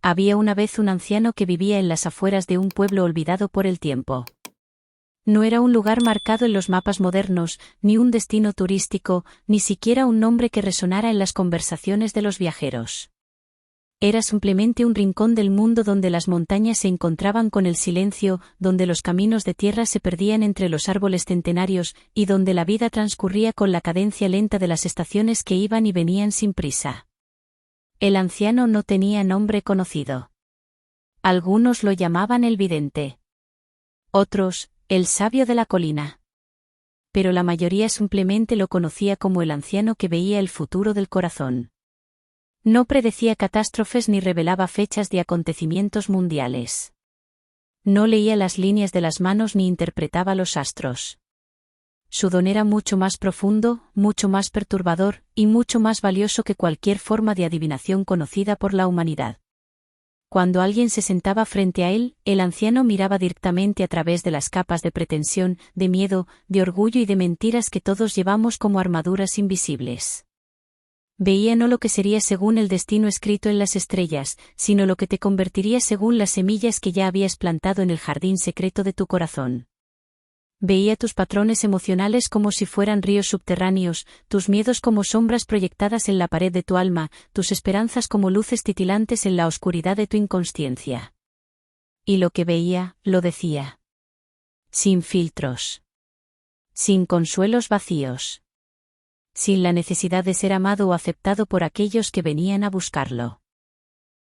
Había una vez un anciano que vivía en las afueras de un pueblo olvidado por el tiempo. No era un lugar marcado en los mapas modernos, ni un destino turístico, ni siquiera un nombre que resonara en las conversaciones de los viajeros. Era simplemente un rincón del mundo donde las montañas se encontraban con el silencio, donde los caminos de tierra se perdían entre los árboles centenarios, y donde la vida transcurría con la cadencia lenta de las estaciones que iban y venían sin prisa. El anciano no tenía nombre conocido. Algunos lo llamaban el vidente. Otros, el sabio de la colina. Pero la mayoría simplemente lo conocía como el anciano que veía el futuro del corazón. No predecía catástrofes ni revelaba fechas de acontecimientos mundiales. No leía las líneas de las manos ni interpretaba los astros. Su don era mucho más profundo, mucho más perturbador, y mucho más valioso que cualquier forma de adivinación conocida por la humanidad. Cuando alguien se sentaba frente a él, el anciano miraba directamente a través de las capas de pretensión, de miedo, de orgullo y de mentiras que todos llevamos como armaduras invisibles. Veía no lo que sería según el destino escrito en las estrellas, sino lo que te convertiría según las semillas que ya habías plantado en el jardín secreto de tu corazón. Veía tus patrones emocionales como si fueran ríos subterráneos, tus miedos como sombras proyectadas en la pared de tu alma, tus esperanzas como luces titilantes en la oscuridad de tu inconsciencia. Y lo que veía, lo decía. Sin filtros. Sin consuelos vacíos. Sin la necesidad de ser amado o aceptado por aquellos que venían a buscarlo.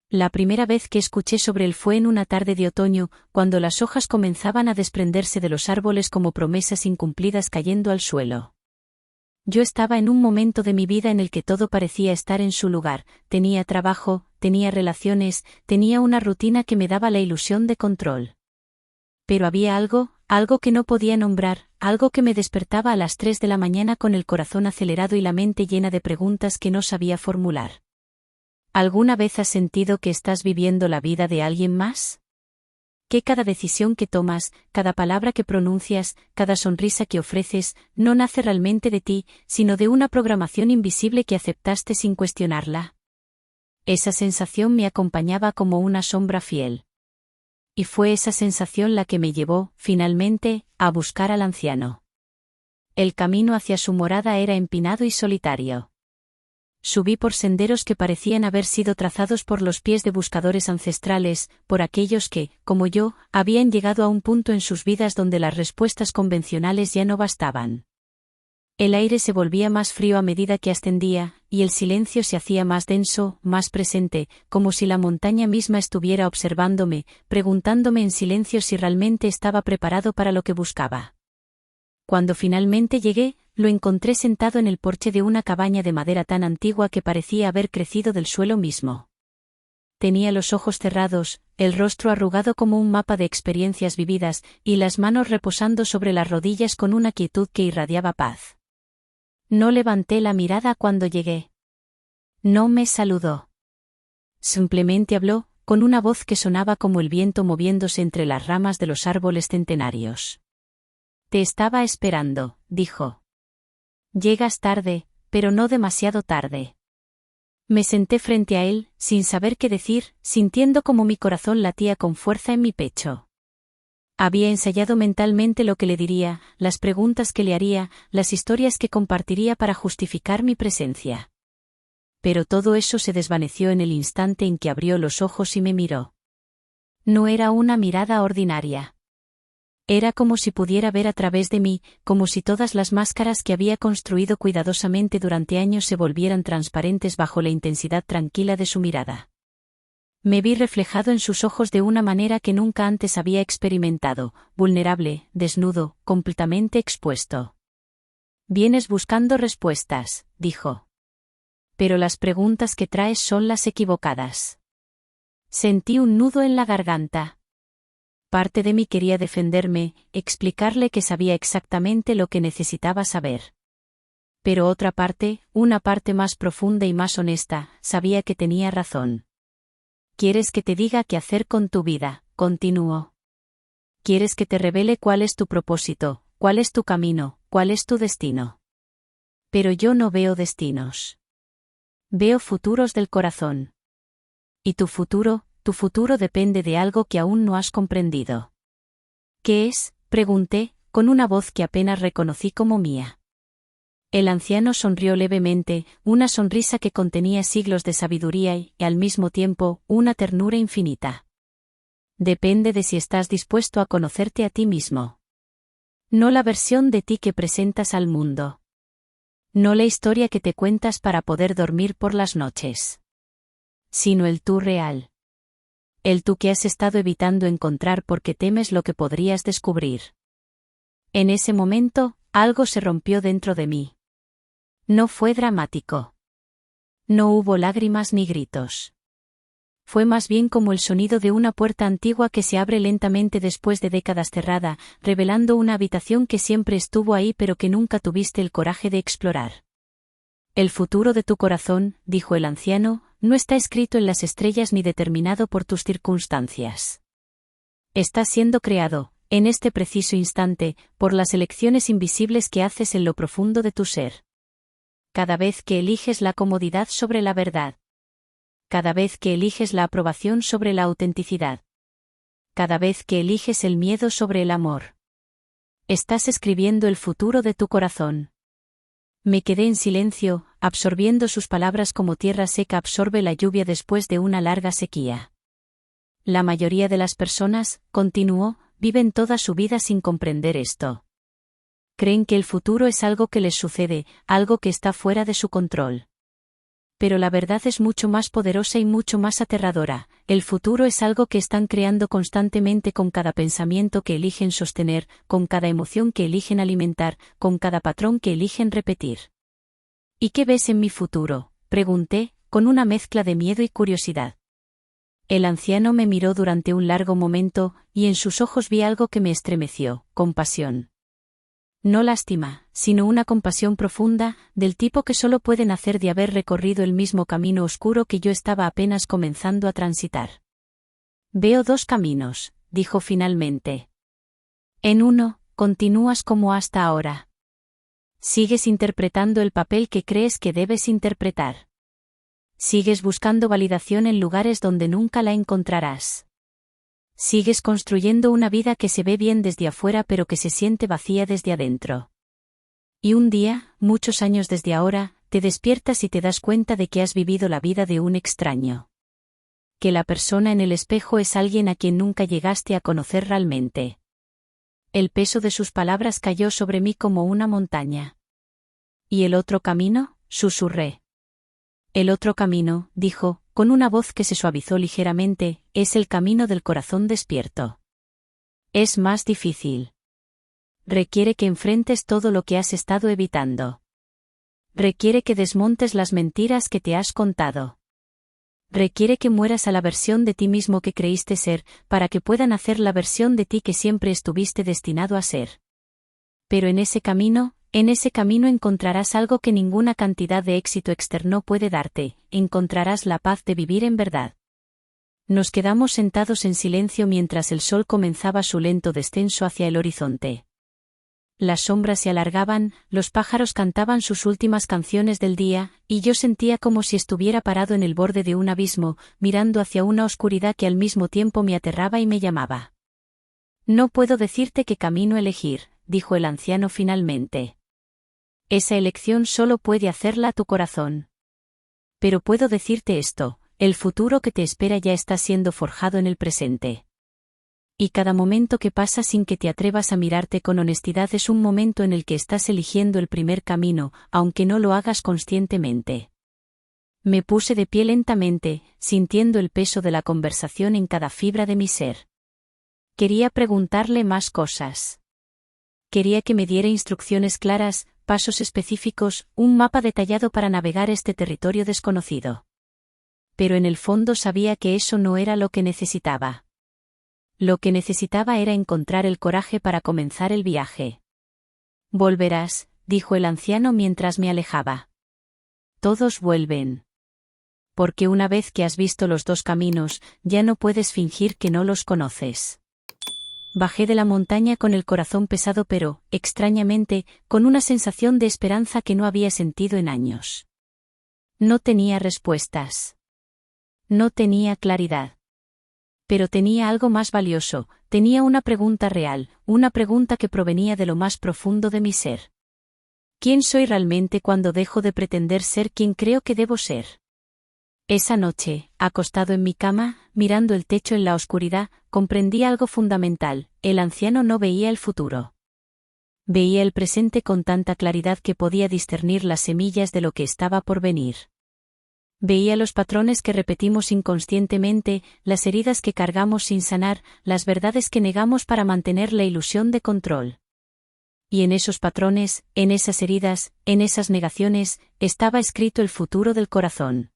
La primera vez que escuché sobre él fue en una tarde de otoño, cuando las hojas comenzaban a desprenderse de los árboles como promesas incumplidas cayendo al suelo. Yo estaba en un momento de mi vida en el que todo parecía estar en su lugar, tenía trabajo, tenía relaciones, tenía una rutina que me daba la ilusión de control. Pero había algo que no podía nombrar, algo que me despertaba a las 3 de la mañana con el corazón acelerado y la mente llena de preguntas que no sabía formular. ¿Alguna vez has sentido que estás viviendo la vida de alguien más? ¿Que cada decisión que tomas, cada palabra que pronuncias, cada sonrisa que ofreces, no nace realmente de ti, sino de una programación invisible que aceptaste sin cuestionarla? Esa sensación me acompañaba como una sombra fiel. Y fue esa sensación la que me llevó, finalmente, a buscar al anciano. El camino hacia su morada era empinado y solitario. Subí por senderos que parecían haber sido trazados por los pies de buscadores ancestrales, por aquellos que, como yo, habían llegado a un punto en sus vidas donde las respuestas convencionales ya no bastaban. El aire se volvía más frío a medida que ascendía, y el silencio se hacía más denso, más presente, como si la montaña misma estuviera observándome, preguntándome en silencio si realmente estaba preparado para lo que buscaba. Cuando finalmente llegué, lo encontré sentado en el porche de una cabaña de madera tan antigua que parecía haber crecido del suelo mismo. Tenía los ojos cerrados, el rostro arrugado como un mapa de experiencias vividas, y las manos reposando sobre las rodillas con una quietud que irradiaba paz. No levanté la mirada cuando llegué. No me saludó. Simplemente habló, con una voz que sonaba como el viento moviéndose entre las ramas de los árboles centenarios. Te estaba esperando, dijo. Llegas tarde, pero no demasiado tarde. Me senté frente a él, sin saber qué decir, sintiendo como mi corazón latía con fuerza en mi pecho. Había ensayado mentalmente lo que le diría, las preguntas que le haría, las historias que compartiría para justificar mi presencia. Pero todo eso se desvaneció en el instante en que abrió los ojos y me miró. No era una mirada ordinaria. Era como si pudiera ver a través de mí, como si todas las máscaras que había construido cuidadosamente durante años se volvieran transparentes bajo la intensidad tranquila de su mirada. Me vi reflejado en sus ojos de una manera que nunca antes había experimentado, vulnerable, desnudo, completamente expuesto. Vienes buscando respuestas, dijo. Pero las preguntas que traes son las equivocadas. Sentí un nudo en la garganta. Parte de mí quería defenderme, explicarle que sabía exactamente lo que necesitaba saber. Pero otra parte, una parte más profunda y más honesta, sabía que tenía razón. ¿Quieres que te diga qué hacer con tu vida?, continuó. ¿Quieres que te revele cuál es tu propósito, cuál es tu camino, cuál es tu destino? Pero yo no veo destinos. Veo futuros del corazón. Y tu tu futuro depende de algo que aún no has comprendido. ¿Qué es?, pregunté, con una voz que apenas reconocí como mía. El anciano sonrió levemente, una sonrisa que contenía siglos de sabiduría y, al mismo tiempo, una ternura infinita. Depende de si estás dispuesto a conocerte a ti mismo. No la versión de ti que presentas al mundo. No la historia que te cuentas para poder dormir por las noches. Sino el tú real. El tú que has estado evitando encontrar porque temes lo que podrías descubrir. En ese momento, algo se rompió dentro de mí. No fue dramático. No hubo lágrimas ni gritos. Fue más bien como el sonido de una puerta antigua que se abre lentamente después de décadas cerrada, revelando una habitación que siempre estuvo ahí pero que nunca tuviste el coraje de explorar. El futuro de tu corazón, dijo el anciano, no está escrito en las estrellas ni determinado por tus circunstancias. Está siendo creado, en este preciso instante, por las elecciones invisibles que haces en lo profundo de tu ser. Cada vez que eliges la comodidad sobre la verdad. Cada vez que eliges la aprobación sobre la autenticidad. Cada vez que eliges el miedo sobre el amor. Estás escribiendo el futuro de tu corazón. Me quedé en silencio, absorbiendo sus palabras como tierra seca absorbe la lluvia después de una larga sequía. La mayoría de las personas, continuó, viven toda su vida sin comprender esto. Creen que el futuro es algo que les sucede, algo que está fuera de su control. Pero la verdad es mucho más poderosa y mucho más aterradora. El futuro es algo que están creando constantemente con cada pensamiento que eligen sostener, con cada emoción que eligen alimentar, con cada patrón que eligen repetir. ¿Y qué ves en mi futuro?, pregunté, con una mezcla de miedo y curiosidad. El anciano me miró durante un largo momento, y en sus ojos vi algo que me estremeció, compasión. No lástima, sino una compasión profunda, del tipo que solo puede nacer de haber recorrido el mismo camino oscuro que yo estaba apenas comenzando a transitar. Veo dos caminos, dijo finalmente. En uno, continúas como hasta ahora. Sigues interpretando el papel que crees que debes interpretar. Sigues buscando validación en lugares donde nunca la encontrarás. Sigues construyendo una vida que se ve bien desde afuera pero que se siente vacía desde adentro. Y un día, muchos años desde ahora, te despiertas y te das cuenta de que has vivido la vida de un extraño. Que la persona en el espejo es alguien a quien nunca llegaste a conocer realmente. El peso de sus palabras cayó sobre mí como una montaña. ¿Y el otro camino?, susurré. El otro camino, dijo, con una voz que se suavizó ligeramente, es el camino del corazón despierto. Es más difícil. Requiere que enfrentes todo lo que has estado evitando. Requiere que desmontes las mentiras que te has contado. Requiere que mueras a la versión de ti mismo que creíste ser, para que puedan hacer la versión de ti que siempre estuviste destinado a ser. Pero en ese camino encontrarás algo que ninguna cantidad de éxito externo puede darte, encontrarás la paz de vivir en verdad. Nos quedamos sentados en silencio mientras el sol comenzaba su lento descenso hacia el horizonte. Las sombras se alargaban, los pájaros cantaban sus últimas canciones del día, y yo sentía como si estuviera parado en el borde de un abismo, mirando hacia una oscuridad que al mismo tiempo me aterraba y me llamaba. No puedo decirte qué camino elegir, dijo el anciano finalmente. Esa elección solo puede hacerla tu corazón. Pero puedo decirte esto, el futuro que te espera ya está siendo forjado en el presente. Y cada momento que pasa sin que te atrevas a mirarte con honestidad es un momento en el que estás eligiendo el primer camino, aunque no lo hagas conscientemente. Me puse de pie lentamente, sintiendo el peso de la conversación en cada fibra de mi ser. Quería preguntarle más cosas. Quería que me diera instrucciones claras, pasos específicos, un mapa detallado para navegar este territorio desconocido. Pero en el fondo sabía que eso no era lo que necesitaba. Lo que necesitaba era encontrar el coraje para comenzar el viaje. Volverás, dijo el anciano mientras me alejaba. Todos vuelven. Porque una vez que has visto los dos caminos, ya no puedes fingir que no los conoces. Bajé de la montaña con el corazón pesado pero, extrañamente, con una sensación de esperanza que no había sentido en años. No tenía respuestas. No tenía claridad. Pero tenía algo más valioso, tenía una pregunta real, una pregunta que provenía de lo más profundo de mi ser. ¿Quién soy realmente cuando dejo de pretender ser quien creo que debo ser? Esa noche, acostado en mi cama, mirando el techo en la oscuridad, comprendí algo fundamental: el anciano no veía el futuro. Veía el presente con tanta claridad que podía discernir las semillas de lo que estaba por venir. Veía los patrones que repetimos inconscientemente, las heridas que cargamos sin sanar, las verdades que negamos para mantener la ilusión de control. Y en esos patrones, en esas heridas, en esas negaciones, estaba escrito el futuro del corazón.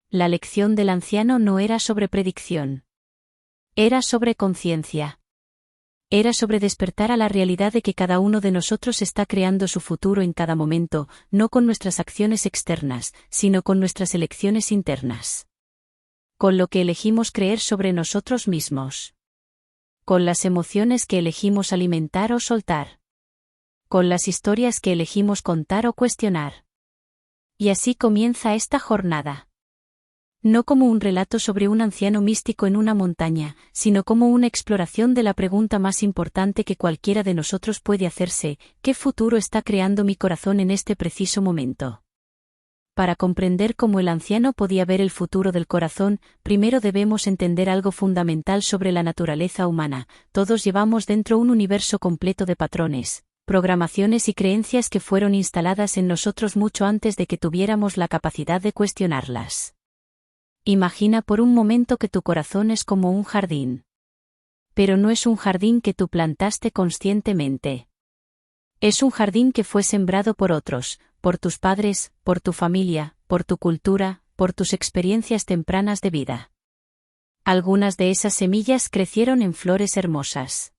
La lección del anciano no era sobre predicción. Era sobre conciencia. Era sobre despertar a la realidad de que cada uno de nosotros está creando su futuro en cada momento, no con nuestras acciones externas, sino con nuestras elecciones internas. Con lo que elegimos creer sobre nosotros mismos. Con las emociones que elegimos alimentar o soltar. Con las historias que elegimos contar o cuestionar. Y así comienza esta jornada. No como un relato sobre un anciano místico en una montaña, sino como una exploración de la pregunta más importante que cualquiera de nosotros puede hacerse: ¿qué futuro está creando mi corazón en este preciso momento? Para comprender cómo el anciano podía ver el futuro del corazón, primero debemos entender algo fundamental sobre la naturaleza humana. Todos llevamos dentro un universo completo de patrones, programaciones y creencias que fueron instaladas en nosotros mucho antes de que tuviéramos la capacidad de cuestionarlas. Imagina por un momento que tu corazón es como un jardín. Pero no es un jardín que tú plantaste conscientemente. Es un jardín que fue sembrado por otros, por tus padres, por tu familia, por tu cultura, por tus experiencias tempranas de vida. Algunas de esas semillas crecieron en flores hermosas.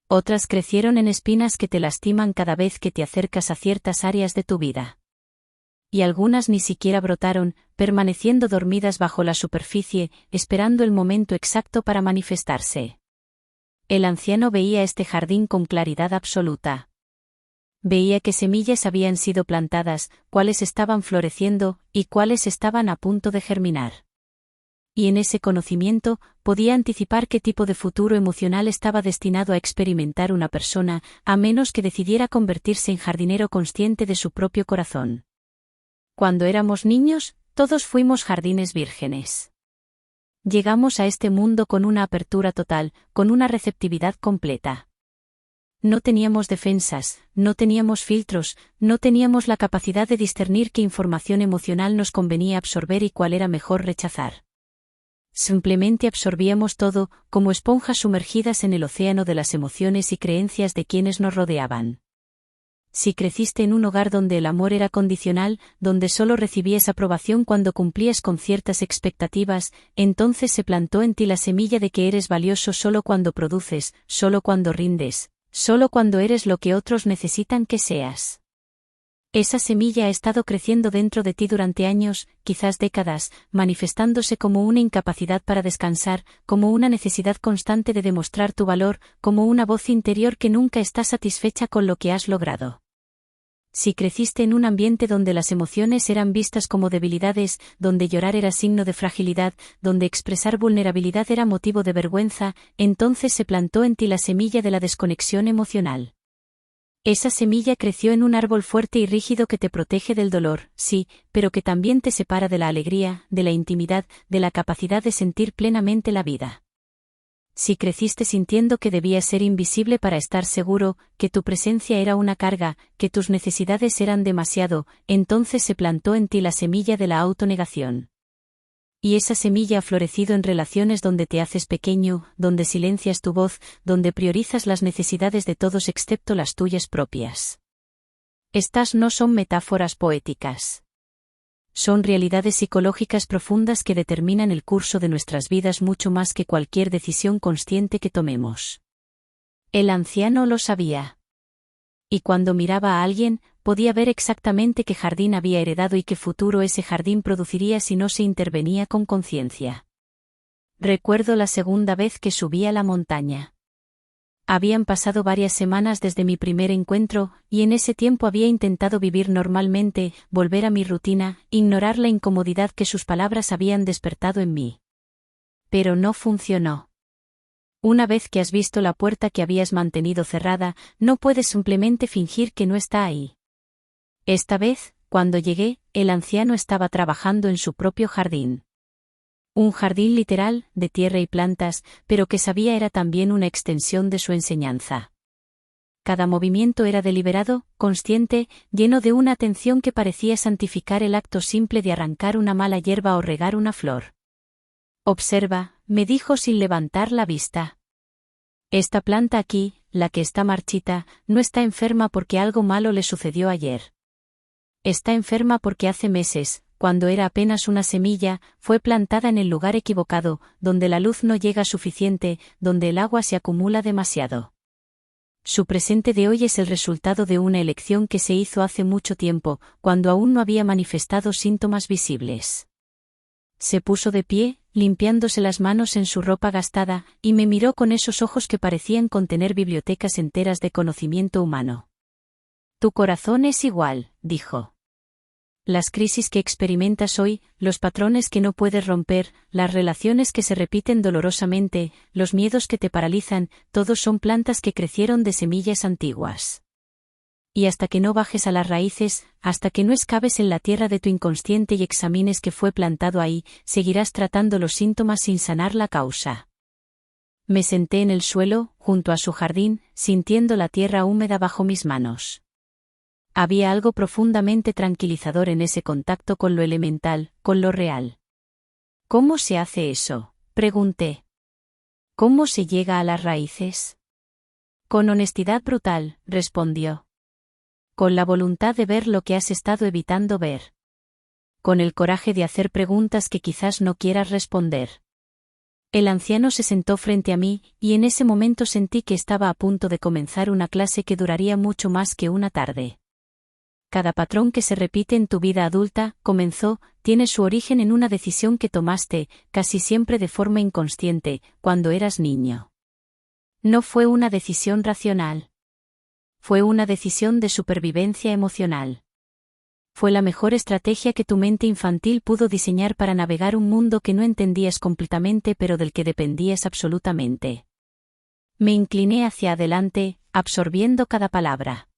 Otras crecieron en espinas que te lastiman cada vez que te acercas a ciertas áreas de tu vida. Y algunas ni siquiera brotaron, permaneciendo dormidas bajo la superficie, esperando el momento exacto para manifestarse. El anciano veía este jardín con claridad absoluta. Veía qué semillas habían sido plantadas, cuáles estaban floreciendo, y cuáles estaban a punto de germinar. Y en ese conocimiento, podía anticipar qué tipo de futuro emocional estaba destinado a experimentar una persona, a menos que decidiera convertirse en jardinero consciente de su propio corazón. Cuando éramos niños, todos fuimos jardines vírgenes. Llegamos a este mundo con una apertura total, con una receptividad completa. No teníamos defensas, no teníamos filtros, no teníamos la capacidad de discernir qué información emocional nos convenía absorber y cuál era mejor rechazar. Simplemente absorbíamos todo, como esponjas sumergidas en el océano de las emociones y creencias de quienes nos rodeaban. Si creciste en un hogar donde el amor era condicional, donde solo recibías aprobación cuando cumplías con ciertas expectativas, entonces se plantó en ti la semilla de que eres valioso solo cuando produces, solo cuando rindes, solo cuando eres lo que otros necesitan que seas. Esa semilla ha estado creciendo dentro de ti durante años, quizás décadas, manifestándose como una incapacidad para descansar, como una necesidad constante de demostrar tu valor, como una voz interior que nunca está satisfecha con lo que has logrado. Si creciste en un ambiente donde las emociones eran vistas como debilidades, donde llorar era signo de fragilidad, donde expresar vulnerabilidad era motivo de vergüenza, entonces se plantó en ti la semilla de la desconexión emocional. Esa semilla creció en un árbol fuerte y rígido que te protege del dolor, sí, pero que también te separa de la alegría, de la intimidad, de la capacidad de sentir plenamente la vida. Si creciste sintiendo que debías ser invisible para estar seguro, que tu presencia era una carga, que tus necesidades eran demasiado, entonces se plantó en ti la semilla de la autonegación. Y esa semilla ha florecido en relaciones donde te haces pequeño, donde silencias tu voz, donde priorizas las necesidades de todos excepto las tuyas propias. Estas no son metáforas poéticas. Son realidades psicológicas profundas que determinan el curso de nuestras vidas mucho más que cualquier decisión consciente que tomemos. El anciano lo sabía. Y cuando miraba a alguien, podía ver exactamente qué jardín había heredado y qué futuro ese jardín produciría si no se intervenía con conciencia. Recuerdo la segunda vez que subí a la montaña. Habían pasado varias semanas desde mi primer encuentro, y en ese tiempo había intentado vivir normalmente, volver a mi rutina, ignorar la incomodidad que sus palabras habían despertado en mí. Pero no funcionó. Una vez que has visto la puerta que habías mantenido cerrada, no puedes simplemente fingir que no está ahí. Esta vez, cuando llegué, el anciano estaba trabajando en su propio jardín. Un jardín literal, de tierra y plantas, pero que sabía era también una extensión de su enseñanza. Cada movimiento era deliberado, consciente, lleno de una atención que parecía santificar el acto simple de arrancar una mala hierba o regar una flor. Observa, me dijo sin levantar la vista. Esta planta aquí, la que está marchita, no está enferma porque algo malo le sucedió ayer. Está enferma porque hace meses, cuando era apenas una semilla, fue plantada en el lugar equivocado, donde la luz no llega suficiente, donde el agua se acumula demasiado. Su presente de hoy es el resultado de una elección que se hizo hace mucho tiempo, cuando aún no había manifestado síntomas visibles. Se puso de pie, limpiándose las manos en su ropa gastada, y me miró con esos ojos que parecían contener bibliotecas enteras de conocimiento humano. Tu corazón es igual, dijo. Las crisis que experimentas hoy, los patrones que no puedes romper, las relaciones que se repiten dolorosamente, los miedos que te paralizan, todos son plantas que crecieron de semillas antiguas. Y hasta que no bajes a las raíces, hasta que no excaves en la tierra de tu inconsciente y examines qué fue plantado ahí, seguirás tratando los síntomas sin sanar la causa. Me senté en el suelo, junto a su jardín, sintiendo la tierra húmeda bajo mis manos. Había algo profundamente tranquilizador en ese contacto con lo elemental, con lo real. ¿Cómo se hace eso?, pregunté. ¿Cómo se llega a las raíces? Con honestidad brutal, respondió. Con la voluntad de ver lo que has estado evitando ver. Con el coraje de hacer preguntas que quizás no quieras responder. El anciano se sentó frente a mí, y en ese momento sentí que estaba a punto de comenzar una clase que duraría mucho más que una tarde. Cada patrón que se repite en tu vida adulta, comenzó, tiene su origen en una decisión que tomaste, casi siempre de forma inconsciente, cuando eras niño. No fue una decisión racional. Fue una decisión de supervivencia emocional. Fue la mejor estrategia que tu mente infantil pudo diseñar para navegar un mundo que no entendías completamente pero del que dependías absolutamente. Me incliné hacia adelante, absorbiendo cada palabra.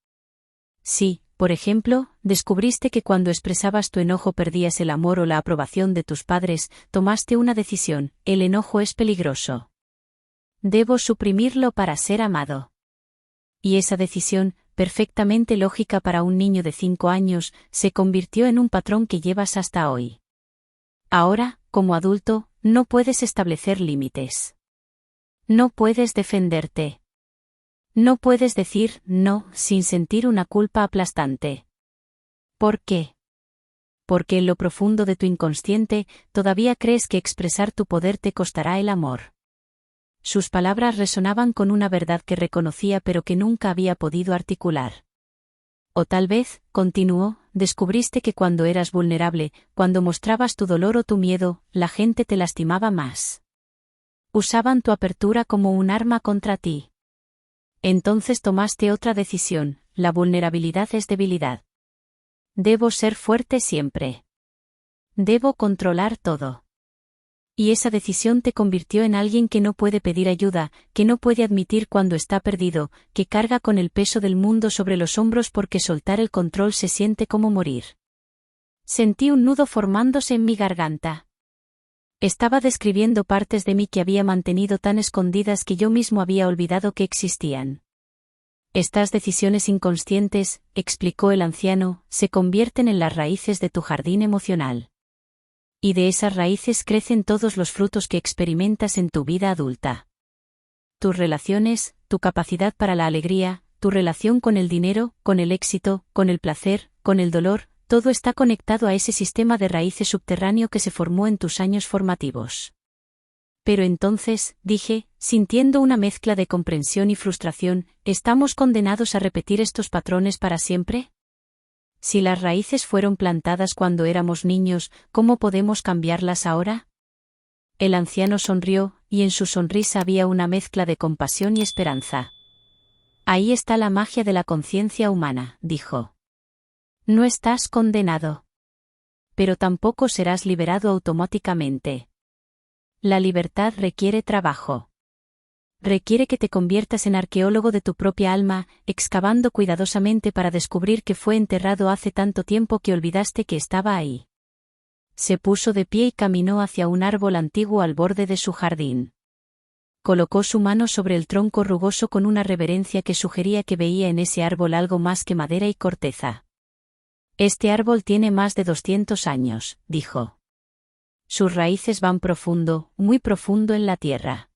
Sí. Por ejemplo, descubriste que cuando expresabas tu enojo perdías el amor o la aprobación de tus padres, tomaste una decisión, el enojo es peligroso. Debo suprimirlo para ser amado. Y esa decisión, perfectamente lógica para un niño de 5 años, se convirtió en un patrón que llevas hasta hoy. Ahora, como adulto, no puedes establecer límites. No puedes defenderte. No puedes decir no sin sentir una culpa aplastante. ¿Por qué? Porque en lo profundo de tu inconsciente, todavía crees que expresar tu poder te costará el amor. Sus palabras resonaban con una verdad que reconocía pero que nunca había podido articular. O tal vez, continuó, descubriste que cuando eras vulnerable, cuando mostrabas tu dolor o tu miedo, la gente te lastimaba más. Usaban tu apertura como un arma contra ti. Entonces tomaste otra decisión, la vulnerabilidad es debilidad. Debo ser fuerte siempre. Debo controlar todo. Y esa decisión te convirtió en alguien que no puede pedir ayuda, que no puede admitir cuando está perdido, que carga con el peso del mundo sobre los hombros porque soltar el control se siente como morir. Sentí un nudo formándose en mi garganta. Estaba describiendo partes de mí que había mantenido tan escondidas que yo mismo había olvidado que existían. Estas decisiones inconscientes, explicó el anciano, se convierten en las raíces de tu jardín emocional. Y de esas raíces crecen todos los frutos que experimentas en tu vida adulta. Tus relaciones, tu capacidad para la alegría, tu relación con el dinero, con el éxito, con el placer, con el dolor, todo está conectado a ese sistema de raíces subterráneo que se formó en tus años formativos. Pero entonces, dije, sintiendo una mezcla de comprensión y frustración, ¿estamos condenados a repetir estos patrones para siempre? Si las raíces fueron plantadas cuando éramos niños, ¿cómo podemos cambiarlas ahora? El anciano sonrió, y en su sonrisa había una mezcla de compasión y esperanza. Ahí está la magia de la conciencia humana, dijo. No estás condenado. Pero tampoco serás liberado automáticamente. La libertad requiere trabajo. Requiere que te conviertas en arqueólogo de tu propia alma, excavando cuidadosamente para descubrir que fue enterrado hace tanto tiempo que olvidaste que estaba ahí. Se puso de pie y caminó hacia un árbol antiguo al borde de su jardín. Colocó su mano sobre el tronco rugoso con una reverencia que sugería que veía en ese árbol algo más que madera y corteza. Este árbol tiene más de 200 años, dijo. Sus raíces van profundo, muy profundo en la tierra.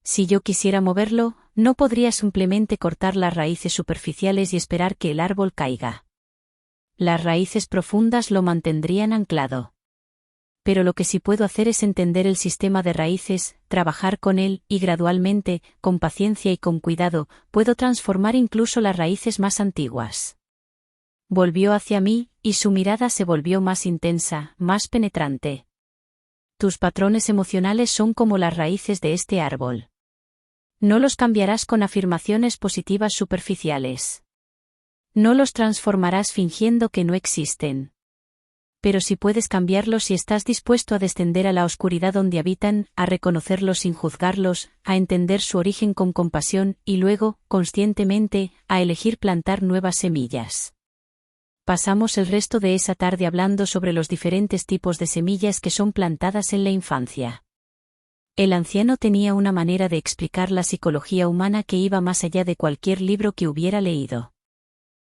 Si yo quisiera moverlo, no podría simplemente cortar las raíces superficiales y esperar que el árbol caiga. Las raíces profundas lo mantendrían anclado. Pero lo que sí puedo hacer es entender el sistema de raíces, trabajar con él, y gradualmente, con paciencia y con cuidado, puedo transformar incluso las raíces más antiguas. Volvió hacia mí, y su mirada se volvió más intensa, más penetrante. Tus patrones emocionales son como las raíces de este árbol. No los cambiarás con afirmaciones positivas superficiales. No los transformarás fingiendo que no existen. Pero sí puedes cambiarlos si estás dispuesto a descender a la oscuridad donde habitan, a reconocerlos sin juzgarlos, a entender su origen con compasión, y luego, conscientemente, a elegir plantar nuevas semillas. Pasamos el resto de esa tarde hablando sobre los diferentes tipos de semillas que son plantadas en la infancia. El anciano tenía una manera de explicar la psicología humana que iba más allá de cualquier libro que hubiera leído.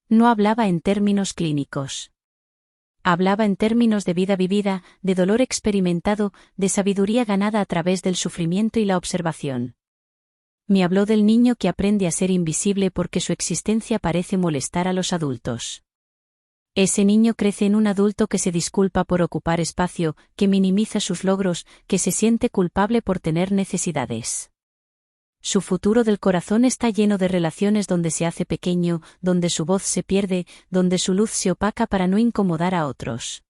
No hablaba en términos clínicos. Hablaba en términos de vida vivida, de dolor experimentado, de sabiduría ganada a través del sufrimiento y la observación. Me habló del niño que aprende a ser invisible porque su existencia parece molestar a los adultos. Ese niño crece en un adulto que se disculpa por ocupar espacio, que minimiza sus logros, que se siente culpable por tener necesidades. Su futuro del corazón está lleno de relaciones donde se hace pequeño, donde su voz se pierde, donde su luz se opaca para no incomodar a otros.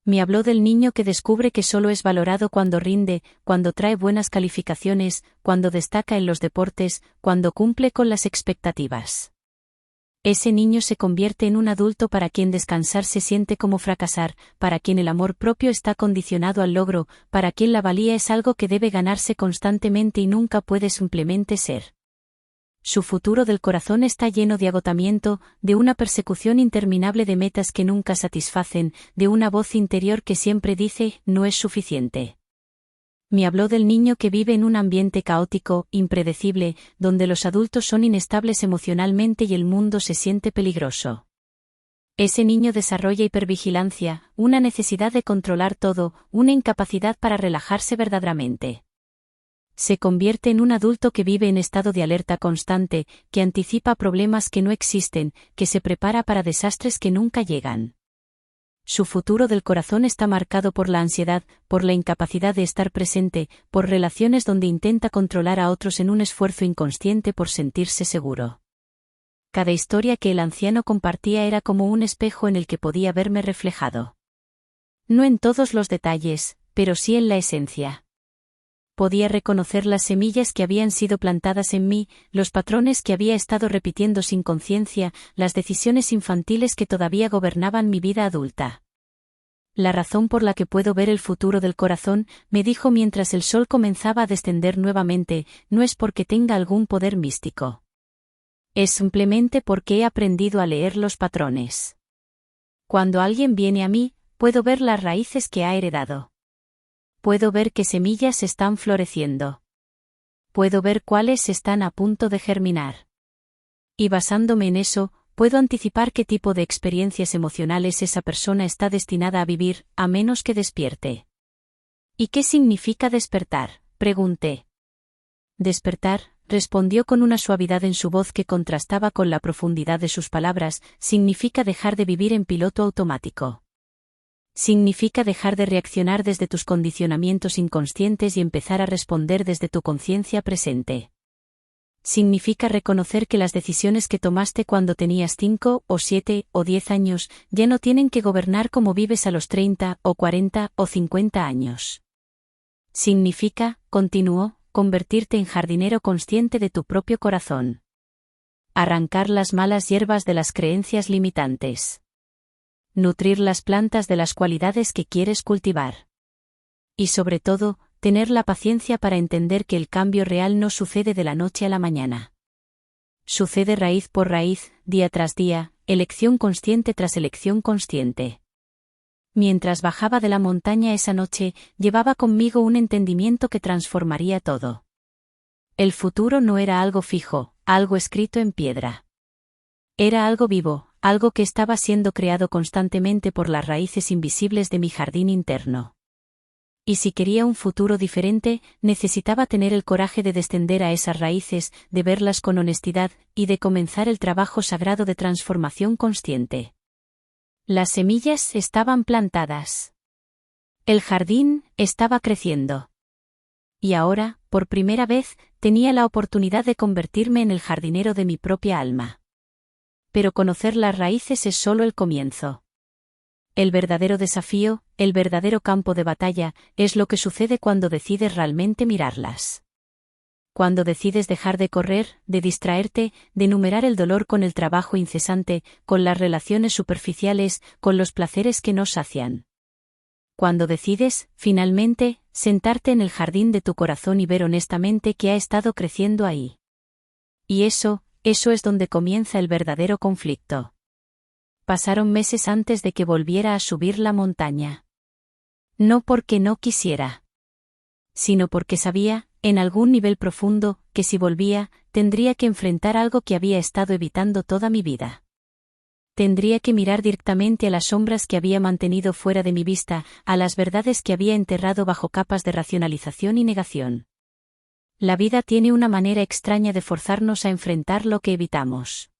Me habló del niño que descubre que solo es valorado cuando rinde, cuando trae buenas calificaciones, cuando destaca en los deportes, cuando cumple con las expectativas. Ese niño se convierte en un adulto para quien descansar se siente como fracasar, para quien el amor propio está condicionado al logro, para quien la valía es algo que debe ganarse constantemente y nunca puede simplemente ser. Su futuro del corazón está lleno de agotamiento, de una persecución interminable de metas que nunca satisfacen, de una voz interior que siempre dice, no es suficiente. Me habló del niño que vive en un ambiente caótico, impredecible, donde los adultos son inestables emocionalmente y el mundo se siente peligroso. Ese niño desarrolla hipervigilancia, una necesidad de controlar todo, una incapacidad para relajarse verdaderamente. Se convierte en un adulto que vive en estado de alerta constante, que anticipa problemas que no existen, que se prepara para desastres que nunca llegan. Su futuro del corazón está marcado por la ansiedad, por la incapacidad de estar presente, por relaciones donde intenta controlar a otros en un esfuerzo inconsciente por sentirse seguro. Cada historia que el anciano compartía era como un espejo en el que podía verme reflejado. No en todos los detalles, pero sí en la esencia. Podía reconocer las semillas que habían sido plantadas en mí, los patrones que había estado repitiendo sin conciencia, las decisiones infantiles que todavía gobernaban mi vida adulta. La razón por la que puedo ver el futuro del corazón, me dijo mientras el sol comenzaba a descender nuevamente, no es porque tenga algún poder místico. Es simplemente porque he aprendido a leer los patrones. Cuando alguien viene a mí, puedo ver las raíces que ha heredado. Puedo ver qué semillas están floreciendo. Puedo ver cuáles están a punto de germinar. Y basándome en eso, puedo anticipar qué tipo de experiencias emocionales esa persona está destinada a vivir, a menos que despierte. ¿Y qué significa despertar?, pregunté. Despertar, respondió con una suavidad en su voz que contrastaba con la profundidad de sus palabras, significa dejar de vivir en piloto automático. Significa dejar de reaccionar desde tus condicionamientos inconscientes y empezar a responder desde tu conciencia presente. Significa reconocer que las decisiones que tomaste cuando tenías 5, o 7, o 10 años, ya no tienen que gobernar cómo vives a los 30, o 40, o 50 años. Significa, continuó, convertirte en jardinero consciente de tu propio corazón. Arrancar las malas hierbas de las creencias limitantes. Nutrir las plantas de las cualidades que quieres cultivar. Y sobre todo, tener la paciencia para entender que el cambio real no sucede de la noche a la mañana. Sucede raíz por raíz, día tras día, elección consciente tras elección consciente. Mientras bajaba de la montaña esa noche, llevaba conmigo un entendimiento que transformaría todo. El futuro no era algo fijo, algo escrito en piedra. Era algo vivo, algo que estaba siendo creado constantemente por las raíces invisibles de mi jardín interno. Y si quería un futuro diferente, necesitaba tener el coraje de descender a esas raíces, de verlas con honestidad, y de comenzar el trabajo sagrado de transformación consciente. Las semillas estaban plantadas. El jardín estaba creciendo. Y ahora, por primera vez, tenía la oportunidad de convertirme en el jardinero de mi propia alma. Pero conocer las raíces es solo el comienzo. El verdadero desafío, el verdadero campo de batalla, es lo que sucede cuando decides realmente mirarlas. Cuando decides dejar de correr, de distraerte, de numerar el dolor con el trabajo incesante, con las relaciones superficiales, con los placeres que no sacian. Cuando decides, finalmente, sentarte en el jardín de tu corazón y ver honestamente qué ha estado creciendo ahí. Y eso es donde comienza el verdadero conflicto. Pasaron meses antes de que volviera a subir la montaña. No porque no quisiera, sino porque sabía, en algún nivel profundo, que si volvía, tendría que enfrentar algo que había estado evitando toda mi vida. Tendría que mirar directamente a las sombras que había mantenido fuera de mi vista, a las verdades que había enterrado bajo capas de racionalización y negación. La vida tiene una manera extraña de forzarnos a enfrentar lo que evitamos.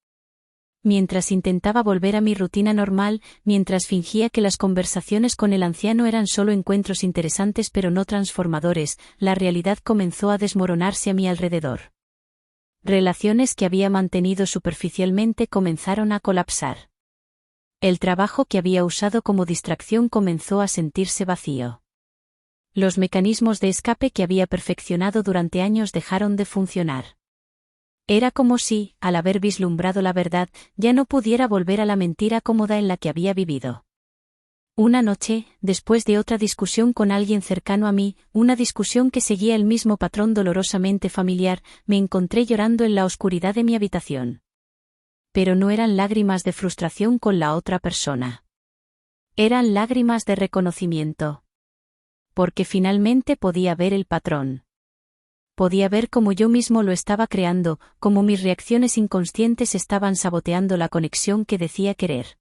Mientras intentaba volver a mi rutina normal, mientras fingía que las conversaciones con el anciano eran solo encuentros interesantes pero no transformadores, la realidad comenzó a desmoronarse a mi alrededor. Relaciones que había mantenido superficialmente comenzaron a colapsar. El trabajo que había usado como distracción comenzó a sentirse vacío. Los mecanismos de escape que había perfeccionado durante años dejaron de funcionar. Era como si, al haber vislumbrado la verdad, ya no pudiera volver a la mentira cómoda en la que había vivido. Una noche, después de otra discusión con alguien cercano a mí, una discusión que seguía el mismo patrón dolorosamente familiar, me encontré llorando en la oscuridad de mi habitación. Pero no eran lágrimas de frustración con la otra persona. Eran lágrimas de reconocimiento. Porque finalmente podía ver el patrón. Podía ver cómo yo mismo lo estaba creando, cómo mis reacciones inconscientes estaban saboteando la conexión que decía querer.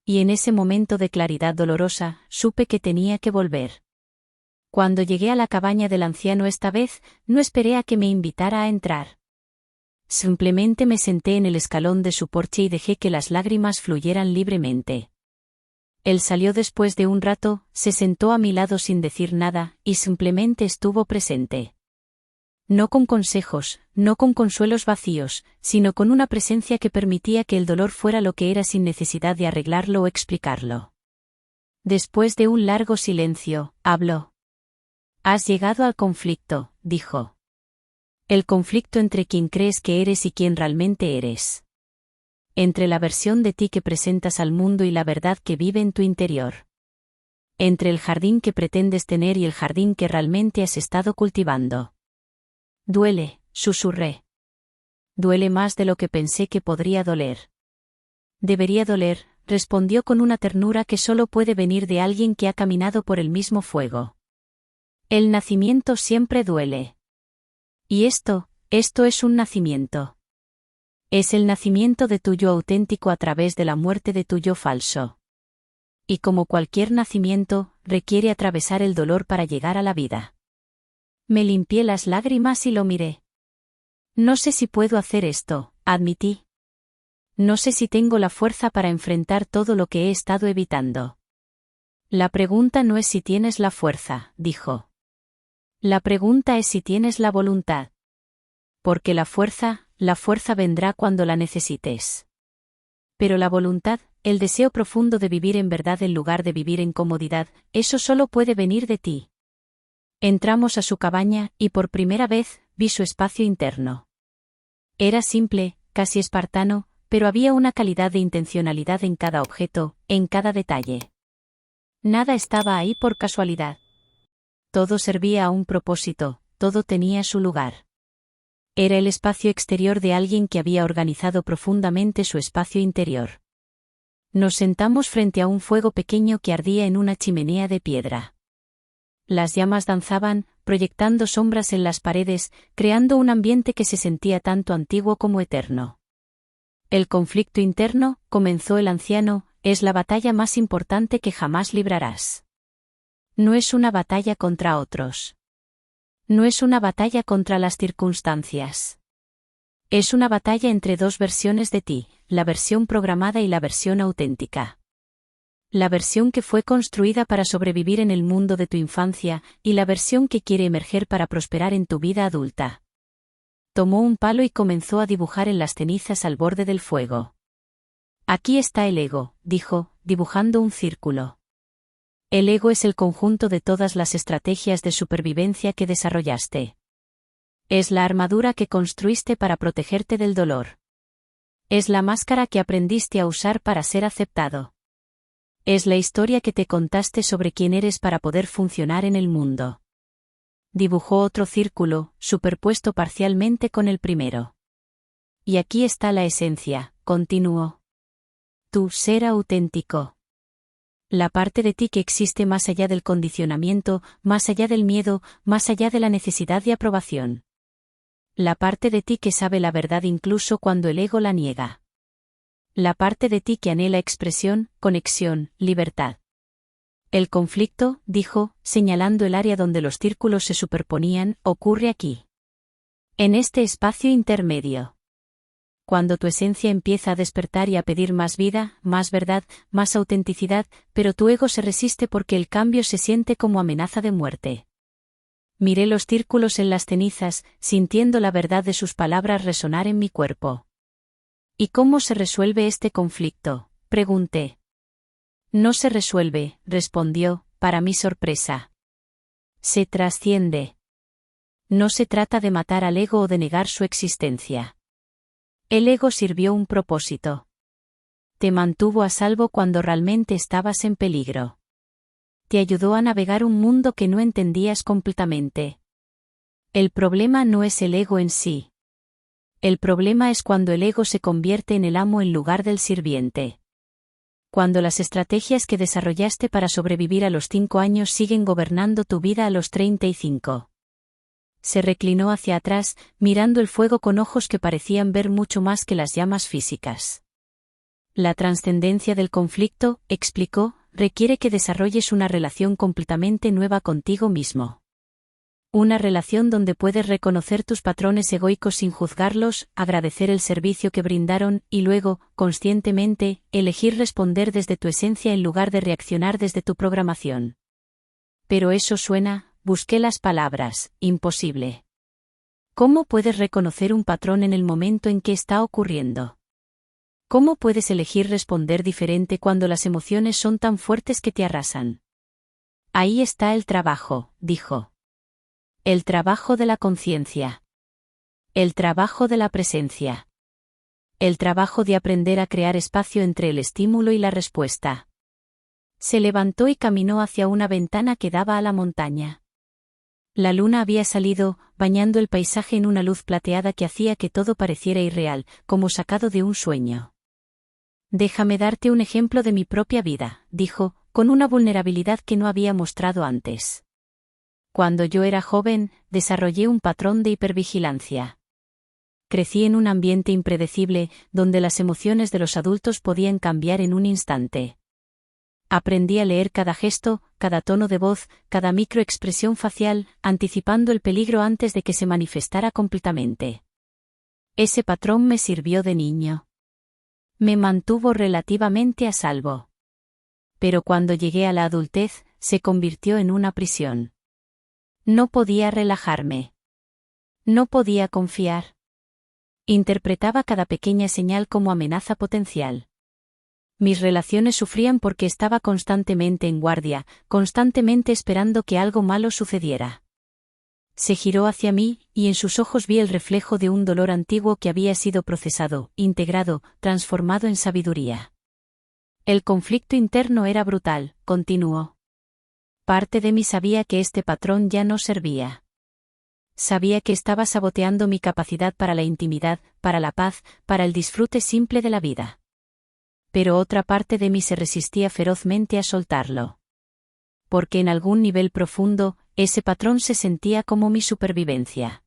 Y en ese momento de claridad dolorosa, supe que tenía que volver. Cuando llegué a la cabaña del anciano esta vez, no esperé a que me invitara a entrar. Simplemente me senté en el escalón de su porche y dejé que las lágrimas fluyeran libremente. Él salió después de un rato, se sentó a mi lado sin decir nada, y simplemente estuvo presente. No con consejos, no con consuelos vacíos, sino con una presencia que permitía que el dolor fuera lo que era sin necesidad de arreglarlo o explicarlo. Después de un largo silencio, habló. Has llegado al conflicto, dijo. El conflicto entre quien crees que eres y quien realmente eres. Entre la versión de ti que presentas al mundo y la verdad que vive en tu interior. Entre el jardín que pretendes tener y el jardín que realmente has estado cultivando. Duele, susurré. Duele más de lo que pensé que podría doler. Debería doler, respondió con una ternura que solo puede venir de alguien que ha caminado por el mismo fuego. El nacimiento siempre duele. Y esto es un nacimiento. Es el nacimiento de tu yo auténtico a través de la muerte de tu yo falso. Y como cualquier nacimiento, requiere atravesar el dolor para llegar a la vida. Me limpié las lágrimas y lo miré. No sé si puedo hacer esto, admití. No sé si tengo la fuerza para enfrentar todo lo que he estado evitando. La pregunta no es si tienes la fuerza, dijo. La pregunta es si tienes la voluntad. Porque la fuerza vendrá cuando la necesites. Pero la voluntad, el deseo profundo de vivir en verdad en lugar de vivir en comodidad, eso solo puede venir de ti. Entramos a su cabaña, y por primera vez, vi su espacio interno. Era simple, casi espartano, pero había una calidad de intencionalidad en cada objeto, en cada detalle. Nada estaba ahí por casualidad. Todo servía a un propósito, todo tenía su lugar. Era el espacio exterior de alguien que había organizado profundamente su espacio interior. Nos sentamos frente a un fuego pequeño que ardía en una chimenea de piedra. Las llamas danzaban, proyectando sombras en las paredes, creando un ambiente que se sentía tanto antiguo como eterno. El conflicto interno, comenzó el anciano, es la batalla más importante que jamás librarás. No es una batalla contra otros. No es una batalla contra las circunstancias. Es una batalla entre dos versiones de ti, la versión programada y la versión auténtica. La versión que fue construida para sobrevivir en el mundo de tu infancia, y la versión que quiere emerger para prosperar en tu vida adulta. Tomó un palo y comenzó a dibujar en las cenizas al borde del fuego. Aquí está el ego, dijo, dibujando un círculo. El ego es el conjunto de todas las estrategias de supervivencia que desarrollaste. Es la armadura que construiste para protegerte del dolor. Es la máscara que aprendiste a usar para ser aceptado. Es la historia que te contaste sobre quién eres para poder funcionar en el mundo. Dibujó otro círculo, superpuesto parcialmente con el primero. Y aquí está la esencia, continuó. Tu ser auténtico. La parte de ti que existe más allá del condicionamiento, más allá del miedo, más allá de la necesidad de aprobación. La parte de ti que sabe la verdad incluso cuando el ego la niega. La parte de ti que anhela expresión, conexión, libertad. El conflicto, dijo, señalando el área donde los círculos se superponían, ocurre aquí. En este espacio intermedio. Cuando tu esencia empieza a despertar y a pedir más vida, más verdad, más autenticidad, pero tu ego se resiste porque el cambio se siente como amenaza de muerte. Miré los círculos en las cenizas, sintiendo la verdad de sus palabras resonar en mi cuerpo. ¿Y cómo se resuelve este conflicto?, pregunté. No se resuelve, respondió, para mi sorpresa. Se trasciende. No se trata de matar al ego o de negar su existencia. El ego sirvió un propósito. Te mantuvo a salvo cuando realmente estabas en peligro. Te ayudó a navegar un mundo que no entendías completamente. El problema no es el ego en sí. El problema es cuando el ego se convierte en el amo en lugar del sirviente. Cuando las estrategias que desarrollaste para sobrevivir a los 5 años siguen gobernando tu vida a los 35. Se reclinó hacia atrás, mirando el fuego con ojos que parecían ver mucho más que las llamas físicas. La trascendencia del conflicto, explicó, requiere que desarrolles una relación completamente nueva contigo mismo. Una relación donde puedes reconocer tus patrones egoicos sin juzgarlos, agradecer el servicio que brindaron, y luego, conscientemente, elegir responder desde tu esencia en lugar de reaccionar desde tu programación. Pero eso suena, busqué las palabras, imposible. ¿Cómo puedes reconocer un patrón en el momento en que está ocurriendo? ¿Cómo puedes elegir responder diferente cuando las emociones son tan fuertes que te arrasan? Ahí está el trabajo, dijo. El trabajo de la conciencia. El trabajo de la presencia. El trabajo de aprender a crear espacio entre el estímulo y la respuesta. Se levantó y caminó hacia una ventana que daba a la montaña. La luna había salido, bañando el paisaje en una luz plateada que hacía que todo pareciera irreal, como sacado de un sueño. Déjame darte un ejemplo de mi propia vida, dijo, con una vulnerabilidad que no había mostrado antes. Cuando yo era joven, desarrollé un patrón de hipervigilancia. Crecí en un ambiente impredecible, donde las emociones de los adultos podían cambiar en un instante. Aprendí a leer cada gesto, cada tono de voz, cada microexpresión facial, anticipando el peligro antes de que se manifestara completamente. Ese patrón me sirvió de niño. Me mantuvo relativamente a salvo. Pero cuando llegué a la adultez, se convirtió en una prisión. No podía relajarme. No podía confiar. Interpretaba cada pequeña señal como amenaza potencial. Mis relaciones sufrían porque estaba constantemente en guardia, constantemente esperando que algo malo sucediera. Se giró hacia mí, y en sus ojos vi el reflejo de un dolor antiguo que había sido procesado, integrado, transformado en sabiduría. El conflicto interno era brutal, continuó. Parte de mí sabía que este patrón ya no servía. Sabía que estaba saboteando mi capacidad para la intimidad, para la paz, para el disfrute simple de la vida. Pero otra parte de mí se resistía ferozmente a soltarlo. Porque en algún nivel profundo, ese patrón se sentía como mi supervivencia.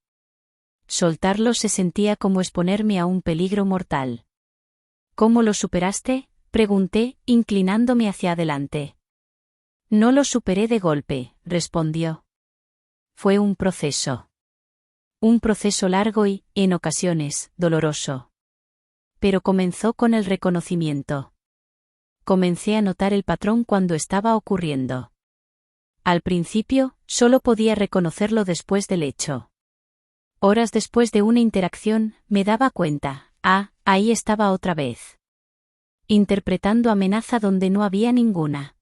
Soltarlo se sentía como exponerme a un peligro mortal. ¿Cómo lo superaste?, pregunté, inclinándome hacia adelante. No lo superé de golpe, respondió. Fue un proceso. Un proceso largo y, en ocasiones, doloroso. Pero comenzó con el reconocimiento. Comencé a notar el patrón cuando estaba ocurriendo. Al principio, solo podía reconocerlo después del hecho. Horas después de una interacción, me daba cuenta, ahí estaba otra vez. Interpretando amenaza donde no había ninguna.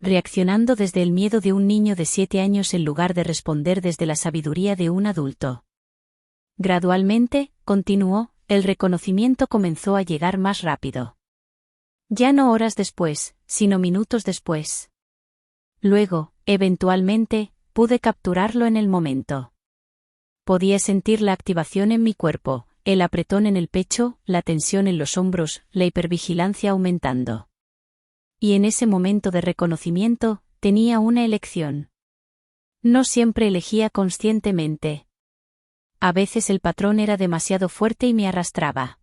Reaccionando desde el miedo de un niño de 7 años en lugar de responder desde la sabiduría de un adulto. Gradualmente, continuó, el reconocimiento comenzó a llegar más rápido. Ya no horas después, sino minutos después. Luego, eventualmente, pude capturarlo en el momento. Podía sentir la activación en mi cuerpo, el apretón en el pecho, la tensión en los hombros, la hipervigilancia aumentando. Y en ese momento de reconocimiento, tenía una elección. No siempre elegía conscientemente. A veces el patrón era demasiado fuerte y me arrastraba.